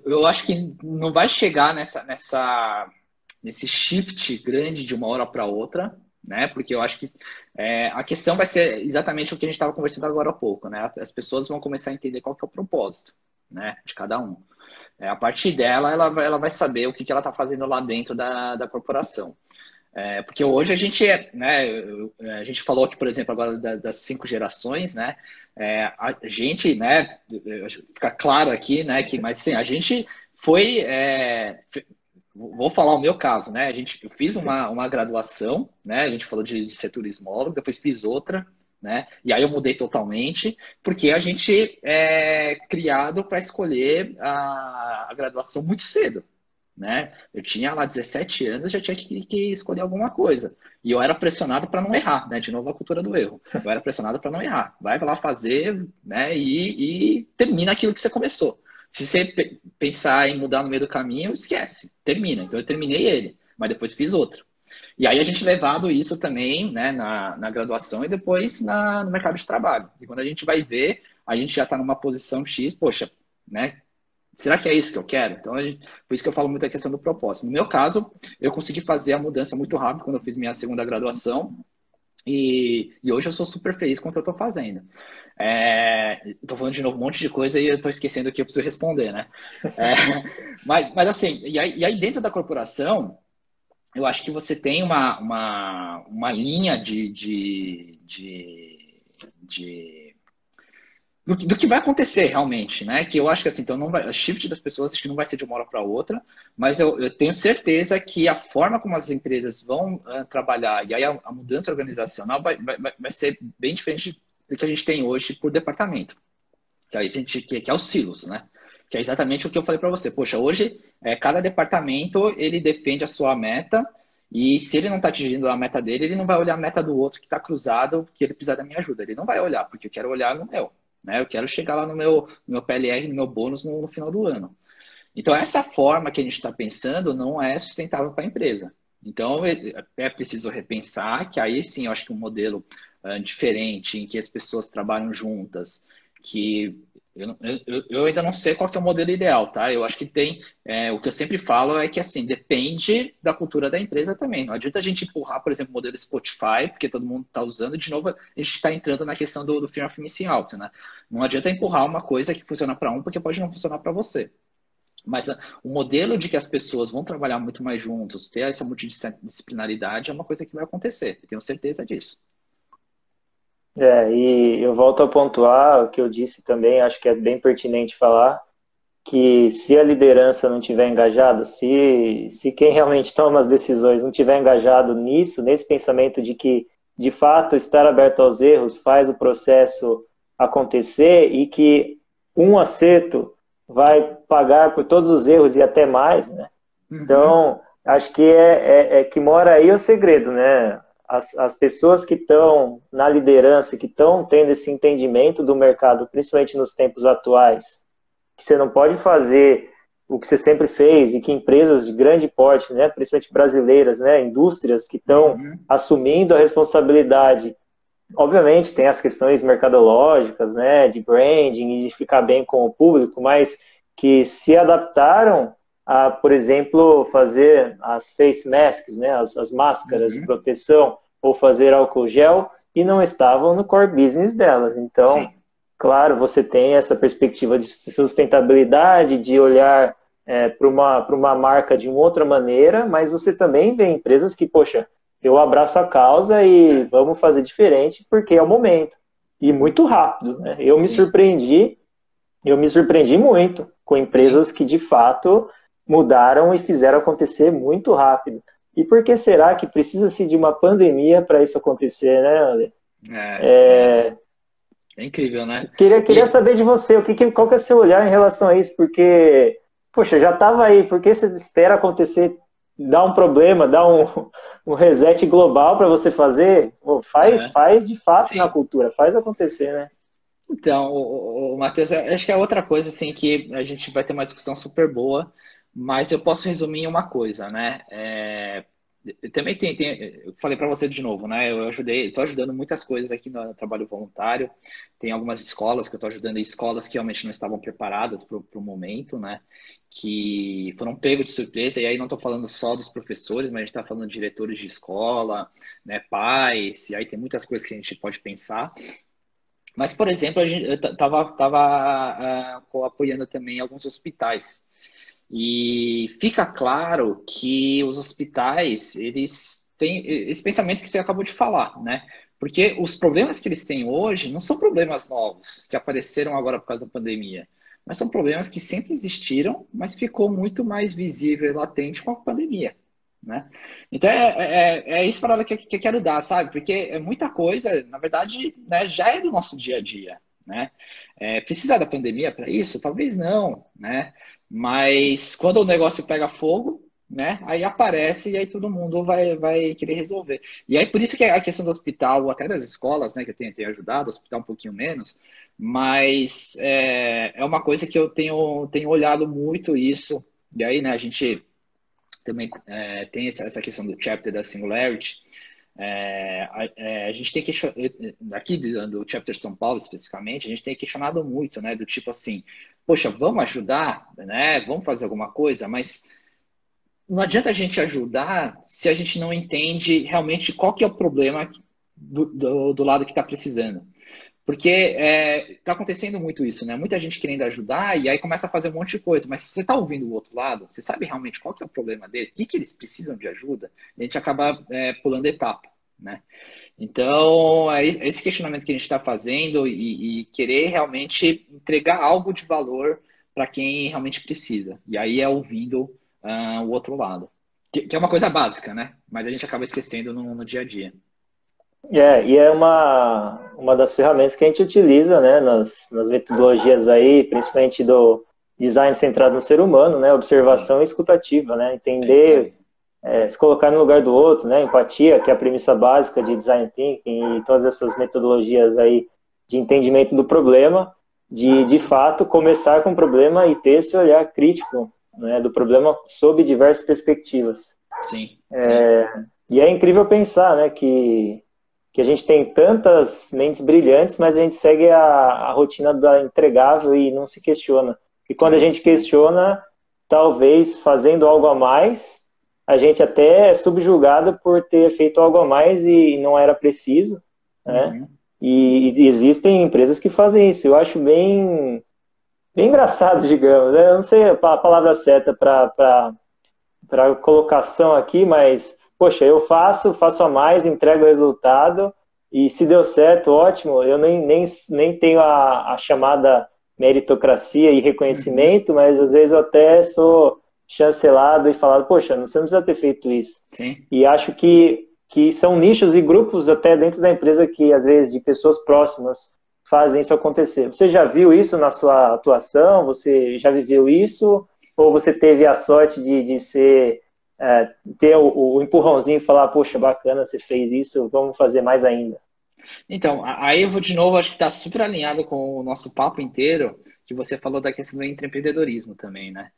[SPEAKER 2] eu acho que não vai chegar nesse shift grande de uma hora para outra, né? Porque eu acho que a questão vai ser exatamente o que a gente estava conversando agora há pouco, né? As pessoas vão começar a entender qual que é o propósito, né? De cada um. A partir dela, ela vai saber o que ela está fazendo lá dentro da corporação. Porque hoje a gente, né, a gente falou aqui, por exemplo, agora das 5 gerações, né? A gente, né, fica claro aqui, né, mas sim, a gente foi, vou falar o meu caso, né? Eu fiz uma graduação, né? A gente falou de ser turismólogo, depois fiz outra, né? E aí eu mudei totalmente, porque a gente é criado para escolher a graduação muito cedo. Né? Eu tinha lá 17 anos, já tinha que escolher alguma coisa. E eu era pressionado para não errar, né? De novo a cultura do erro. Eu era pressionado para não errar. Vai lá fazer, né? E termina aquilo que você começou. Se você pensar em mudar no meio do caminho, esquece. Termina. Então eu terminei ele, mas depois fiz outro. E aí a gente levado isso também, né? Na graduação e depois no mercado de trabalho. E quando a gente vai ver, a gente já está numa posição X, poxa, né? Será que é isso que eu quero? Então, por isso que eu falo muito a questão do propósito. No meu caso, eu consegui fazer a mudança muito rápido quando eu fiz minha segunda graduação. E hoje eu sou super feliz com o que eu estou fazendo. Estou falando de novo um monte de coisa e eu estou esquecendo o que eu preciso responder, né? Mas assim, e aí dentro da corporação, eu acho que você tem uma linha do que vai acontecer realmente, né? Que eu acho que assim, então não vai, a shift das pessoas acho que não vai ser de uma hora para outra, mas eu tenho certeza que a forma como as empresas vão trabalhar e aí a mudança organizacional vai ser bem diferente do que a gente tem hoje por departamento, que é os silos, né? Que é exatamente o que eu falei para você. Poxa, hoje cada departamento ele defende a sua meta e se ele não está atingindo a meta dele, ele não vai olhar a meta do outro que está cruzado, que ele precisa da minha ajuda. Ele não vai olhar, porque eu quero olhar no meu. Né? Eu quero chegar lá no meu PLR, no meu bônus no final do ano. Então, essa forma que a gente está pensando não é sustentável para a empresa. Então, é preciso repensar que aí sim, eu acho que um modelo diferente, em que as pessoas trabalham juntas, que eu ainda não sei qual que é o modelo ideal, tá? Eu acho que tem, o que eu sempre falo é que assim, depende da cultura da empresa também. Não adianta a gente empurrar, por exemplo, o modelo Spotify, porque todo mundo está usando, e de novo a gente está entrando na questão do fear of missing out, né? Não adianta empurrar uma coisa que funciona para um, porque pode não funcionar para você. Mas o modelo de que as pessoas vão trabalhar muito mais juntos, ter essa multidisciplinaridade é uma coisa que vai acontecer. Eu tenho certeza disso.
[SPEAKER 1] E eu volto a pontuar o que eu disse também, acho que é bem pertinente falar, que se a liderança não tiver engajada, se quem realmente toma as decisões não tiver engajado nisso, nesse pensamento de que, de fato, estar aberto aos erros faz o processo acontecer e que um acerto vai pagar por todos os erros e até mais, né? Então, acho que é que mora aí o segredo, né? As pessoas que estão na liderança, que estão tendo esse entendimento do mercado, principalmente nos tempos atuais, que você não pode fazer o que você sempre fez e que empresas de grande porte, né, principalmente brasileiras, né, indústrias que estão assumindo a responsabilidade. Obviamente tem as questões mercadológicas, né, de branding e de ficar bem com o público, mas que se adaptaram a, por exemplo, fazer as face masks, né, as máscaras de proteção, ou fazer álcool gel, e não estavam no core business delas. Então, claro, você tem essa perspectiva de sustentabilidade, de olhar para uma marca de uma outra maneira, mas você também vê empresas que, poxa, eu abraço a causa e vamos fazer diferente porque é o momento. E muito rápido, né? Eu me surpreendi muito com empresas que, de fato, mudaram e fizeram acontecer muito rápido. E por que será que precisa-se de uma pandemia para isso acontecer, né, Ale?
[SPEAKER 2] É incrível, né?
[SPEAKER 1] Queria saber de você, qual que é o seu olhar em relação a isso? Porque, poxa, já estava aí, por que você espera acontecer, dar um problema, dar um reset global para você fazer? Pô, faz de fato na cultura, faz acontecer, né?
[SPEAKER 2] Então, o Matheus, acho que é outra coisa assim que a gente vai ter uma discussão super boa, mas eu posso resumir em uma coisa, né? Também eu falei para você de novo, né? Estou ajudando muitas coisas aqui no trabalho voluntário. Tem algumas escolas que eu estou ajudando, escolas que realmente não estavam preparadas para o momento, né? Que foram pegos de surpresa. E aí não estou falando só dos professores, mas a gente está falando de diretores de escola, né? Pais. E aí tem muitas coisas que a gente pode pensar. Mas, por exemplo, eu estava apoiando também alguns hospitais. E fica claro que os hospitais, eles têm esse pensamento que você acabou de falar, né? Porque os problemas que eles têm hoje não são problemas novos, que apareceram agora por causa da pandemia, mas são problemas que sempre existiram, mas ficou muito mais visível e latente com a pandemia, né? Então, é isso para que eu quero dar, sabe? Porque é muita coisa, na verdade, né, já é do nosso dia a dia, né? Precisa da pandemia para isso? Talvez não, né? Mas quando o negócio pega fogo, né? Aí aparece e aí todo mundo vai querer resolver. E aí por isso que a questão do hospital, ou até das escolas, né? Que eu tenho ajudado, o hospital um pouquinho menos, mas é uma coisa que eu tenho olhado muito isso. E aí, né? A gente também tem essa questão do chapter da Singularity. A gente tem que, aqui do chapter São Paulo especificamente, a gente tem questionado muito, né, do tipo assim, poxa, vamos ajudar, né, vamos fazer alguma coisa, mas não adianta a gente ajudar se a gente não entende realmente qual que é o problema do lado que está precisando. Porque está acontecendo muito isso, né? Muita gente querendo ajudar e aí começa a fazer um monte de coisa. Mas se você está ouvindo o outro lado, você sabe realmente qual que é o problema deles, o que eles precisam de ajuda, a gente acaba pulando etapa, né? Então, é esse questionamento que a gente está fazendo e querer realmente entregar algo de valor para quem realmente precisa. E aí é ouvindo o outro lado. Que é uma coisa básica, né? Mas a gente acaba esquecendo no dia a dia.
[SPEAKER 1] E é uma das ferramentas que a gente utiliza, né, nas metodologias aí, principalmente do design centrado no ser humano, né, observação e escutativa, né, entender, se colocar no lugar do outro, né, empatia, que é a premissa básica de design thinking e todas essas metodologias aí de entendimento do problema, de fato começar com o problema e ter esse olhar crítico, né, do problema sob diversas perspectivas.
[SPEAKER 2] Sim.
[SPEAKER 1] E é incrível pensar, né, que a gente tem tantas mentes brilhantes, mas a gente segue a rotina da entregável e não se questiona. E quando a gente questiona, talvez fazendo algo a mais, a gente até é subjugado por ter feito algo a mais e não era preciso, né? E existem empresas que fazem isso. Eu acho bem engraçado, digamos, né? Eu não sei a palavra certa para colocação aqui, mas poxa, eu faço a mais, entrego o resultado, e se deu certo, ótimo, eu nem tenho a chamada meritocracia e reconhecimento, mas às vezes eu até sou chancelado e falado, poxa, você não precisa ter feito isso.
[SPEAKER 2] Sim.
[SPEAKER 1] E acho que são nichos e grupos até dentro da empresa que, às vezes, de pessoas próximas fazem isso acontecer. Você já viu isso na sua atuação? Você já viveu isso? Ou você teve a sorte de ser, ter o empurrãozinho e falar, poxa, bacana, você fez isso, vamos fazer mais ainda?
[SPEAKER 2] Então, aí eu vou de novo, acho que está super alinhado com o nosso papo inteiro, que você falou da questão do empreendedorismo também, né?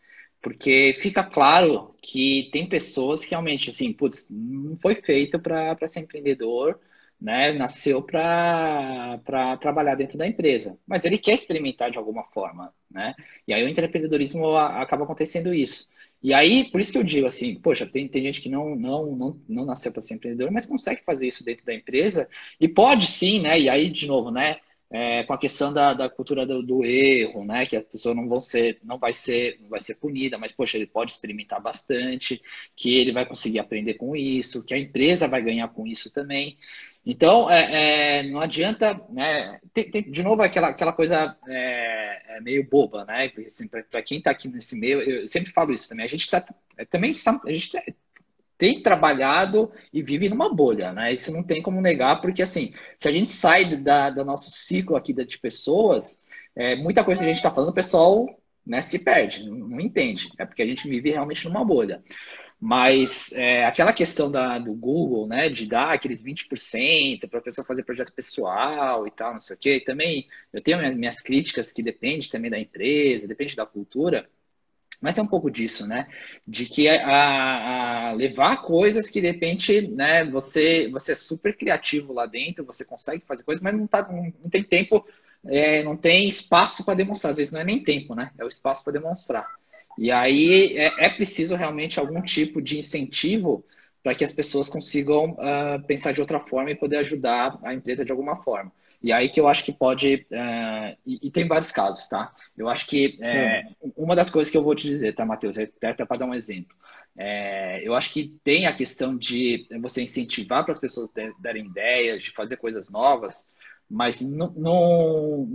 [SPEAKER 2] Porque fica claro que tem pessoas que realmente, assim, putz, não foi feito para ser empreendedor, né? Nasceu para trabalhar dentro da empresa, mas ele quer experimentar de alguma forma, né? E aí o empreendedorismo acaba acontecendo isso. E aí, por isso que eu digo assim, poxa, tem gente que não nasceu para ser empreendedor, mas consegue fazer isso dentro da empresa e pode sim, né? E aí, de novo, né? Com a questão da cultura do erro, né? Que a pessoa não vai ser punida, mas poxa, ele pode experimentar bastante, que ele vai conseguir aprender com isso, que a empresa vai ganhar com isso também. Então, não adianta, né? De novo, aquela coisa meio boba, né? Assim, para quem está aqui nesse meio, eu sempre falo isso também. A gente a gente tem trabalhado e vive numa bolha, né? Isso não tem como negar, porque assim, se a gente sai do nosso ciclo aqui de pessoas, muita coisa que a gente está falando, o pessoal, né, se perde, não entende. É porque a gente vive realmente numa bolha. Mas aquela questão do Google, né, de dar aqueles 20% para a pessoa fazer projeto pessoal e tal, não sei o quê, e também eu tenho minhas críticas que depende também da empresa, depende da cultura, mas é um pouco disso, né? De que a levar coisas que de repente, né, você é super criativo lá dentro, você consegue fazer coisas, mas não tem tempo, não tem espaço para demonstrar. Às vezes não é nem tempo, né? É o espaço para demonstrar. E aí é preciso realmente algum tipo de incentivo para que as pessoas consigam pensar de outra forma e poder ajudar a empresa de alguma forma. E aí que eu acho que pode. E tem vários casos, tá? Eu acho que uma das coisas que eu vou te dizer, tá, Matheus? Até para dar um exemplo. Eu acho que tem a questão de você incentivar para as pessoas darem ideias, de fazer coisas novas, mas não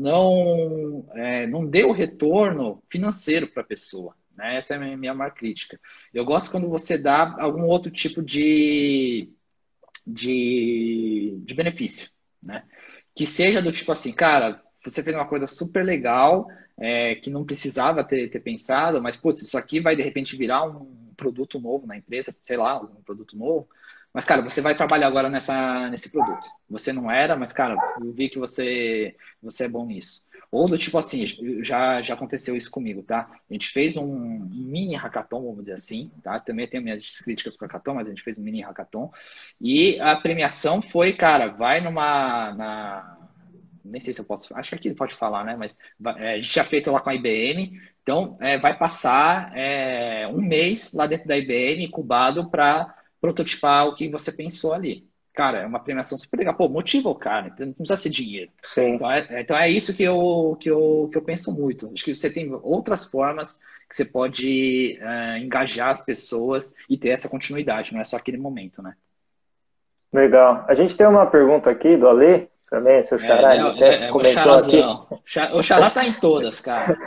[SPEAKER 2] dê o retorno financeiro para a pessoa. Né? Essa é a minha maior crítica. Eu gosto quando você dá algum outro tipo de benefício, né? Que seja do tipo assim, cara, você fez uma coisa super legal, que não precisava ter pensado, mas, putz, isso aqui vai de repente virar um produto novo na empresa, sei lá, um produto novo. Mas, cara, você vai trabalhar agora nesse produto. Você não era, mas, cara, eu vi que você é bom nisso. Ou do tipo assim, já aconteceu isso comigo, tá? A gente fez um mini hackathon, vamos dizer assim, tá? Também tenho minhas críticas para hackathon, mas a gente fez um mini hackathon. E a premiação foi, cara, vai nem sei se eu posso, acho que aqui pode falar, né? Mas a gente já feito lá com a IBM, então vai passar um mês lá dentro da IBM, incubado para prototipar o que você pensou ali. Cara, é uma premiação super legal. Pô, motiva o cara, então não precisa ser dinheiro.
[SPEAKER 1] Sim.
[SPEAKER 2] Então é isso que eu penso muito. Acho que você tem outras formas que você pode engajar as pessoas e ter essa continuidade, não é só aquele momento, né?
[SPEAKER 1] Legal. A gente tem uma pergunta aqui do Ale, também, seu Xará, ele até
[SPEAKER 2] É o
[SPEAKER 1] comentou aqui.
[SPEAKER 2] Xarazão. O Xará tá em todas, cara.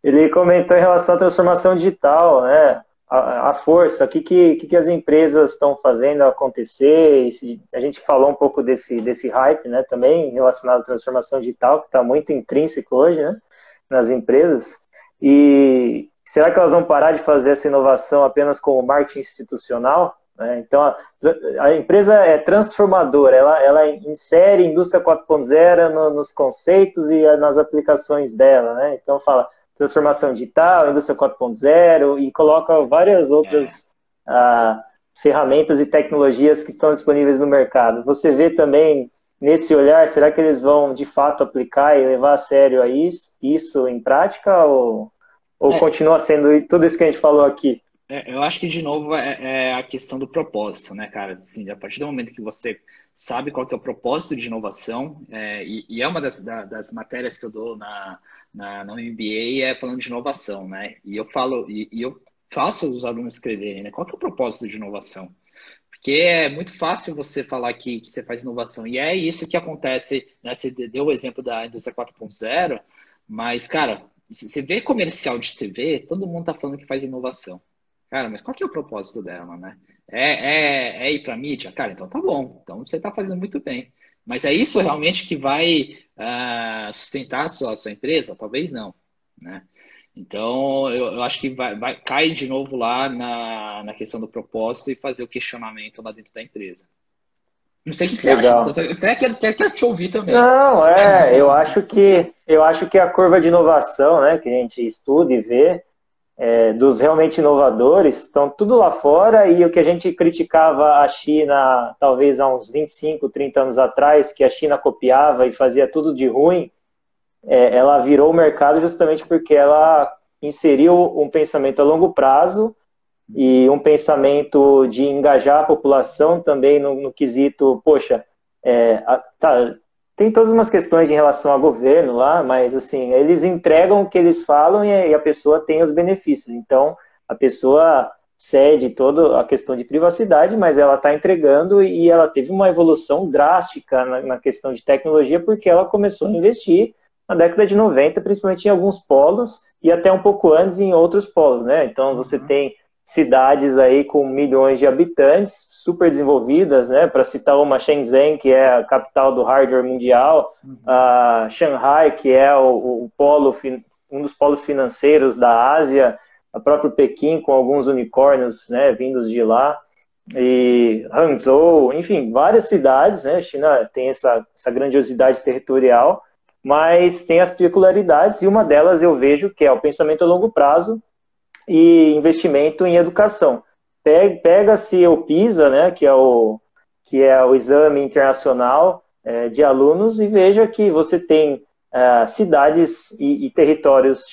[SPEAKER 1] Ele comentou em relação à transformação digital, né? A força, o que as empresas estão fazendo acontecer. A gente falou um pouco desse hype, né? Também relacionado à transformação digital, que está muito intrínseco hoje, né? Nas empresas. E será que elas vão parar de fazer essa inovação apenas com o marketing institucional? Né? Então, a empresa é transformadora, ela insere indústria 4.0 nos conceitos e nas aplicações dela, né? Então, fala transformação digital, indústria 4.0 e coloca várias outras ferramentas e tecnologias que estão disponíveis no mercado. Você vê também nesse olhar, será que eles vão de fato aplicar e levar a sério a isso em prática ou continua sendo tudo isso que a gente falou aqui?
[SPEAKER 2] Eu acho que, de novo, é a questão do propósito, né, cara? Assim, a partir do momento que você sabe qual que é o propósito de inovação, e é uma das matérias que eu dou na MBA, falando de inovação, né? E eu falo, e eu faço os alunos escreverem, né? Qual que é o propósito de inovação? Porque é muito fácil você falar que você faz inovação, e é isso que acontece, né? Você deu o exemplo da indústria 4.0, Mas, cara, você vê comercial de TV, todo mundo tá falando que faz inovação. Cara, mas qual que é o propósito dela, né? É ir pra mídia? Cara, então tá bom. Então você tá fazendo muito bem. Mas é isso realmente que vai sustentar a sua empresa? Talvez não, né? Então, eu acho que cai de novo lá na questão do propósito e fazer o questionamento lá dentro da empresa. Não sei o que você acha,
[SPEAKER 1] Legal.
[SPEAKER 2] Matheus. Eu até quero te ouvir também.
[SPEAKER 1] Não, eu acho que a curva de inovação, né, que a gente estuda e vê, dos realmente inovadores, estão tudo lá fora, e o que a gente criticava a China, talvez há uns 25, 30 anos atrás, que a China copiava e fazia tudo de ruim, ela virou o mercado justamente porque ela inseriu um pensamento a longo prazo e um pensamento de engajar a população também no quesito, poxa, tá, tem todas umas questões em relação ao governo lá, mas assim, eles entregam o que eles falam e a pessoa tem os benefícios. Então, a pessoa cede toda a questão de privacidade, mas ela está entregando e ela teve uma evolução drástica na questão de tecnologia porque ela começou a investir na década de 90, principalmente em alguns polos e até um pouco antes em outros polos, né? Então, você tem cidades aí com milhões de habitantes, super desenvolvidas, né? Para citar uma, Shenzhen, que é a capital do hardware mundial, a Shanghai, que é um dos polos financeiros da Ásia, a próprio Pequim, com alguns unicórnios, né, vindos de lá, e Hangzhou, enfim, várias cidades, né? A China tem essa grandiosidade territorial, mas tem as peculiaridades, e uma delas eu vejo que é o pensamento a longo prazo, e investimento em educação. Pega-se o PISA, né, que é o exame internacional de alunos, e veja que você tem cidades e territórios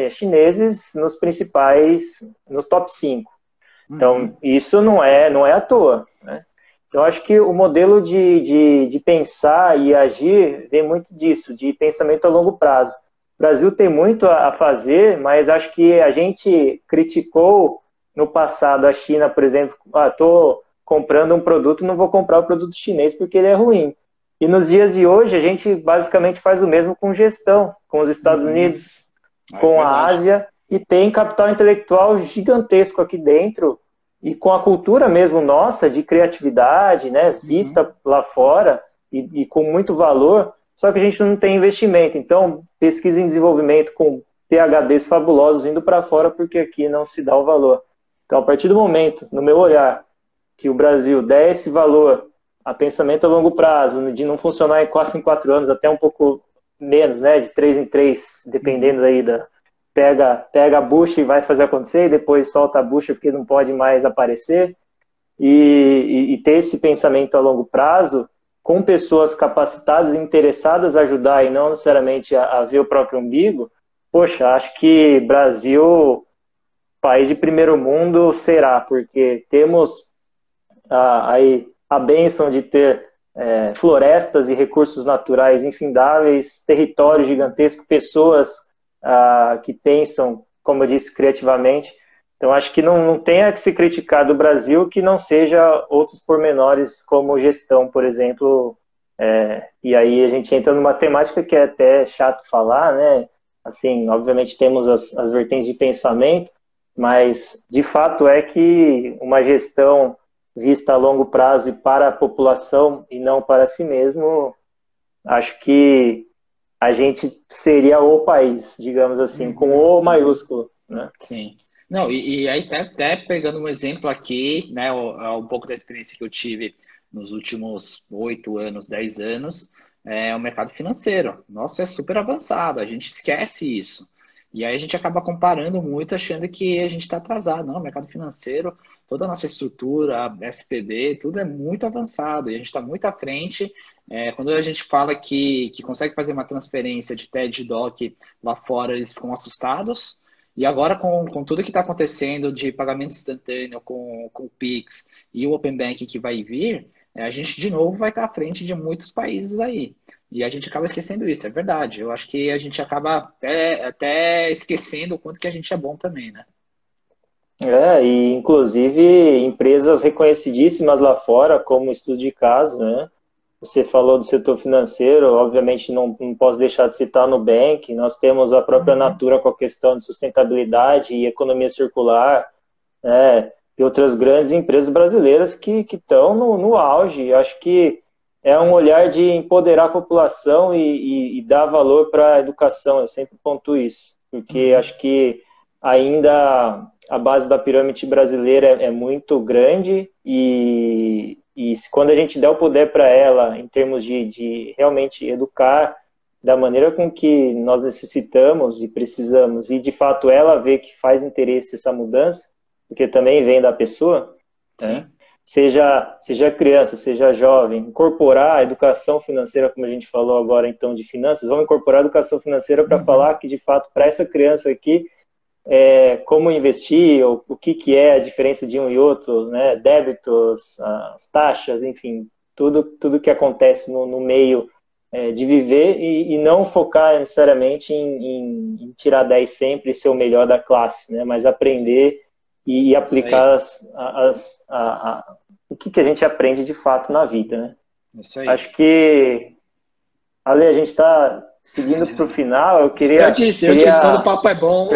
[SPEAKER 1] chineses nos top 5. Então, isso não é à toa, né? Então, acho que o modelo de pensar e agir vem muito disso, de pensamento a longo prazo. O Brasil tem muito a fazer, mas acho que a gente criticou no passado a China, por exemplo, estou comprando um produto, não vou comprar o produto chinês porque ele é ruim. E nos dias de hoje a gente basicamente faz o mesmo com gestão, com os Estados Unidos, com a Ásia, e tem capital intelectual gigantesco aqui dentro, e com a cultura mesmo nossa de criatividade, né, vista lá fora e com muito valor. Só que a gente não tem investimento. Então, pesquisa em desenvolvimento com PhDs fabulosos indo para fora porque aqui não se dá o valor. Então, a partir do momento, no meu olhar, que o Brasil der esse valor a pensamento a longo prazo, de não funcionar em 4 em 4 anos, até um pouco menos, né, de 3 em 3, dependendo aí pega a bucha e vai fazer acontecer, e depois solta a bucha porque não pode mais aparecer, e ter esse pensamento a longo prazo, com pessoas capacitadas e interessadas a ajudar e não necessariamente a ver o próprio umbigo, poxa, acho que Brasil, país de primeiro mundo, será, porque temos aí a bênção de ter florestas e recursos naturais infindáveis, território gigantesco, pessoas que pensam, como eu disse, criativamente. Então, acho que não tem a que se criticar do Brasil que não seja outros pormenores, como gestão, por exemplo. E aí a gente entra numa temática que é até chato falar, né? Assim, obviamente temos as vertentes de pensamento, mas de fato é que uma gestão vista a longo prazo e para a população e não para si mesmo, acho que a gente seria o país, digamos assim, com o maiúsculo, né?
[SPEAKER 2] Sim. Não, e aí até pegando um exemplo aqui, né, um pouco da experiência que eu tive nos últimos 8 anos, 10 anos, o mercado financeiro. Nossa, é super avançado, a gente esquece isso. E aí a gente acaba comparando muito, achando que a gente está atrasado. Não, o mercado financeiro, toda a nossa estrutura, a SPB, tudo é muito avançado, e a gente está muito à frente. Quando a gente fala que consegue fazer uma transferência de TED e DOC lá fora, eles ficam assustados. E agora, com tudo que está acontecendo de pagamento instantâneo com o Pix e o Open Banking que vai vir, a gente de novo vai estar à frente de muitos países aí. E a gente acaba esquecendo isso, é verdade. Eu acho que a gente acaba até esquecendo o quanto que a gente é bom também, né?
[SPEAKER 1] E inclusive empresas reconhecidíssimas lá fora, como Estudo de Caso, né? Você falou do setor financeiro, obviamente não posso deixar de citar no Nubank. Nós temos a própria Natura com a questão de sustentabilidade e economia circular, né? E outras grandes empresas brasileiras que estão no auge. Eu acho que é um olhar de empoderar a população e dar valor para a educação. Eu sempre pontuo isso, porque acho que ainda a base da pirâmide brasileira é muito grande e quando a gente der o poder para ela, em termos de realmente educar da maneira com que nós necessitamos e precisamos, e de fato ela vê que faz interesse essa mudança, porque também vem da pessoa, né? Seja criança, seja jovem, incorporar a educação financeira, como a gente falou agora então de finanças, vamos incorporar a educação financeira para falar que de fato para essa criança aqui como investir, o que é a diferença de um e outro, né? Débitos, as taxas, enfim, tudo que acontece no meio de viver e não focar necessariamente em tirar 10 sempre e ser o melhor da classe, né? Mas aprender e aplicar o que a gente aprende de fato na vida, né?
[SPEAKER 2] Isso aí.
[SPEAKER 1] Acho que, Ale, a gente está seguindo para o final. Eu disse
[SPEAKER 2] quando o papo é bom.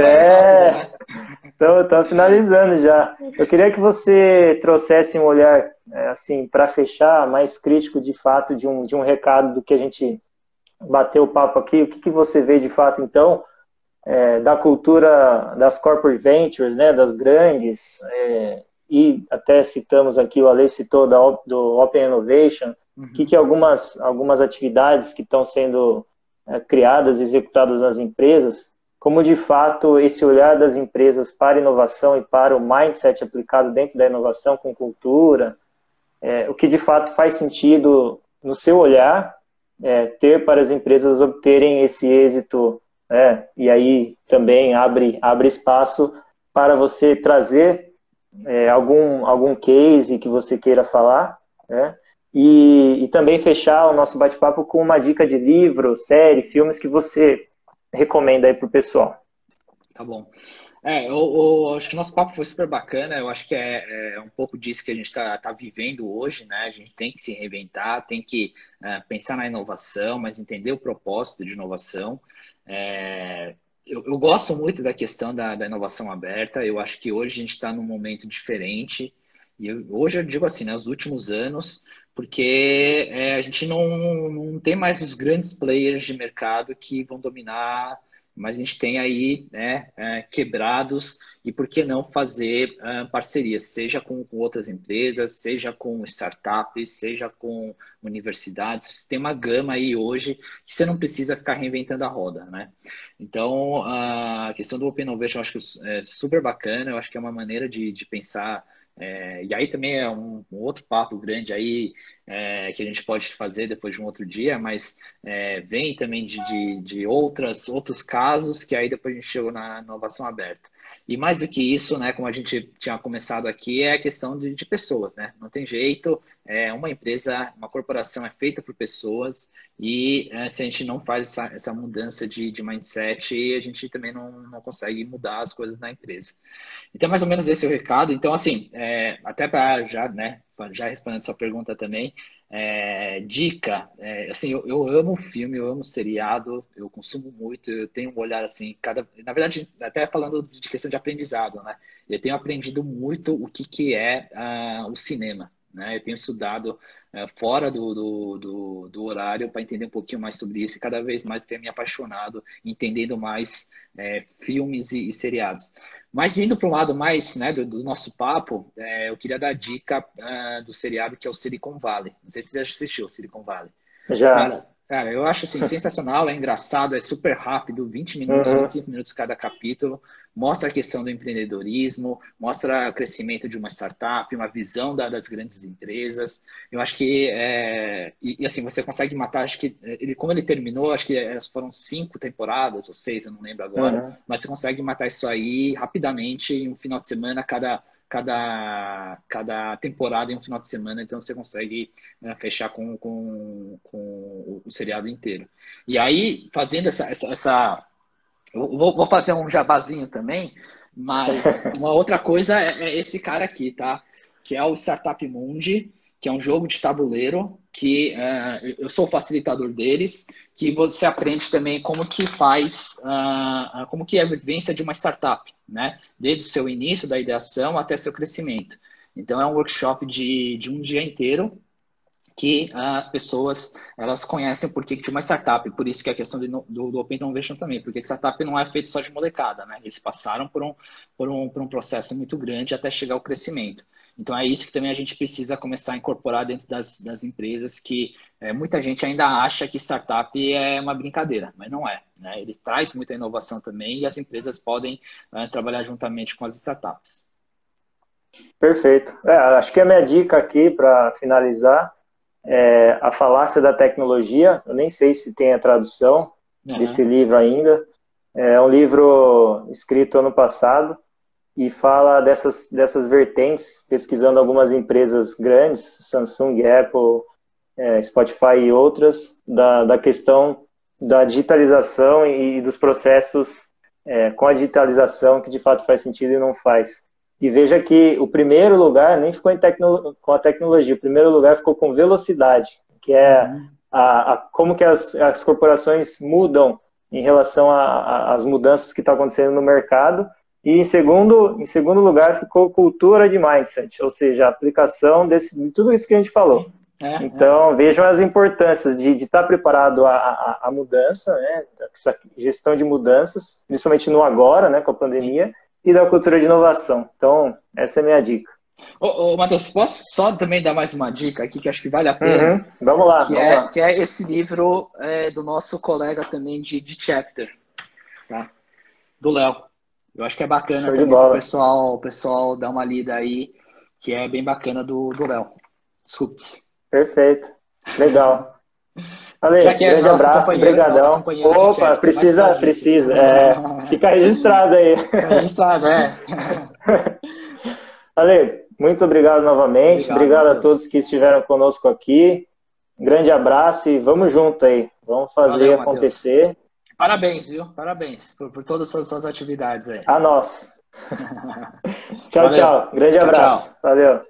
[SPEAKER 1] Estou finalizando já. Eu queria que você trouxesse um olhar, assim, para fechar, mais crítico de fato de um recado do que a gente bateu o papo aqui. O que você vê de fato, então, da cultura das corporate ventures, né, das grandes, e até citamos aqui, o Ale citou do Open Innovation, que algumas atividades que estão sendo criadas, executadas nas empresas, como de fato esse olhar das empresas para a inovação e para o mindset aplicado dentro da inovação com cultura, o que de fato faz sentido no seu olhar ter para as empresas obterem esse êxito, e aí também abre espaço para você trazer algum case que você queira falar, né? E também fechar o nosso bate-papo com uma dica de livro, série, filmes que você recomenda aí para o pessoal.
[SPEAKER 2] Tá bom. Eu acho que o nosso papo foi super bacana. Eu acho que é um pouco disso que a gente está vivendo hoje, né? A gente tem que se reinventar, tem que pensar na inovação, mas entender o propósito de inovação. Eu gosto muito da questão da inovação aberta. Eu acho que hoje a gente está num momento diferente. E hoje eu digo assim, né? Os últimos anos, porque a gente não tem mais os grandes players de mercado que vão dominar, mas a gente tem aí, né, quebrados, e por que não fazer parcerias, seja com outras empresas, seja com startups, seja com universidades. Tem uma gama aí hoje que você não precisa ficar reinventando a roda, né? Então, a questão do Open Innovation eu acho que é super bacana, eu acho que é uma maneira de pensar. E aí também é um outro papo grande aí que a gente pode fazer depois de um outro dia, mas vem também de outros casos que aí depois a gente chegou na inovação aberta. E mais do que isso, né, como a gente tinha começado aqui, é a questão de pessoas, né? Não tem jeito, uma empresa, uma corporação é feita por pessoas e se a gente não faz essa mudança de mindset, a gente também não consegue mudar as coisas na empresa. Então, mais ou menos esse é o recado. Então, assim, até para já respondendo sua pergunta também, dica, assim, eu amo filme, eu amo seriado, eu consumo muito, eu tenho um olhar assim, na verdade, até falando de questão de aprendizado, né? Eu tenho aprendido muito o que é o cinema, né? Eu tenho estudado fora do horário para entender um pouquinho mais sobre isso e cada vez mais tenho me apaixonado, entendendo mais filmes e seriados. Mas indo para um lado mais, né, do nosso papo, eu queria dar a dica do seriado que é o Silicon Valley. Não sei se você já assistiu Silicon Valley.
[SPEAKER 1] Já.
[SPEAKER 2] Cara, eu acho assim, sensacional, é engraçado, é super rápido, 20 minutos, 25 minutos cada capítulo. Mostra a questão do empreendedorismo, mostra o crescimento de uma startup, uma visão das grandes empresas. Eu acho que, assim, você consegue matar, acho que, como ele terminou, acho que foram 5 temporadas, ou 6, eu não lembro agora, mas você consegue matar isso aí rapidamente em um final de semana, cada temporada em um final de semana, então você consegue fechar com o seriado inteiro. E aí, fazendo essa eu vou fazer um jabazinho também, mas uma outra coisa é esse cara aqui, tá? Que é o Startup Mundi, que é um jogo de tabuleiro, que eu sou o facilitador deles, que você aprende também como que faz, como que é a vivência de uma startup, né? Desde o seu início da ideação até seu crescimento. Então, é um workshop de um dia inteiro, que as pessoas elas conhecem o porquê de uma startup. Por isso que a questão do Open Innovation também, porque startup não é feito só de molecada, né? Eles passaram por um processo muito grande até chegar ao crescimento. Então é isso que também a gente precisa começar a incorporar dentro das empresas, que muita gente ainda acha que startup é uma brincadeira, mas não é, né? Ele traz muita inovação também e as empresas podem trabalhar juntamente com as startups.
[SPEAKER 1] Perfeito. Acho que a minha dica aqui, para finalizar, A Falácia da Tecnologia. Eu nem sei se tem a tradução desse livro ainda. É um livro escrito ano passado e fala dessas vertentes, pesquisando algumas empresas grandes, Samsung, Apple, Spotify e outras, da questão da digitalização e dos processos com a digitalização que de fato faz sentido e não faz. E veja que o primeiro lugar nem ficou com a tecnologia, o primeiro lugar ficou com velocidade, que é como que as corporações mudam em relação às mudanças que estão acontecendo no mercado. E em segundo lugar ficou cultura de mindset, ou seja, a aplicação de tudo isso que a gente falou. Então, vejam as importâncias de estar preparado à mudança, né, essa gestão de mudanças, principalmente no agora, né, com a pandemia. Sim. E da cultura de inovação. Então, essa é a minha dica.
[SPEAKER 2] Matheus, posso só também dar mais uma dica aqui que acho que vale a pena?
[SPEAKER 1] Vamos lá.
[SPEAKER 2] Que é esse livro do nosso colega também de Chapter, tá? Do Léo. Eu acho que é bacana também o pessoal dar uma lida aí, que é bem bacana do Léo. Desculpe.
[SPEAKER 1] Perfeito. Legal. Ale, grande abraço, obrigadão. Opa, precisa. Fica registrado aí.
[SPEAKER 2] Registrado,
[SPEAKER 1] Ale, muito obrigado novamente. Obrigado a todos que estiveram conosco aqui. Grande abraço e vamos junto aí. Vamos fazer acontecer.
[SPEAKER 2] Mateus. Parabéns, viu? Parabéns por todas as suas atividades aí.
[SPEAKER 1] A nós. Tchau. Grande abraço. Valeu.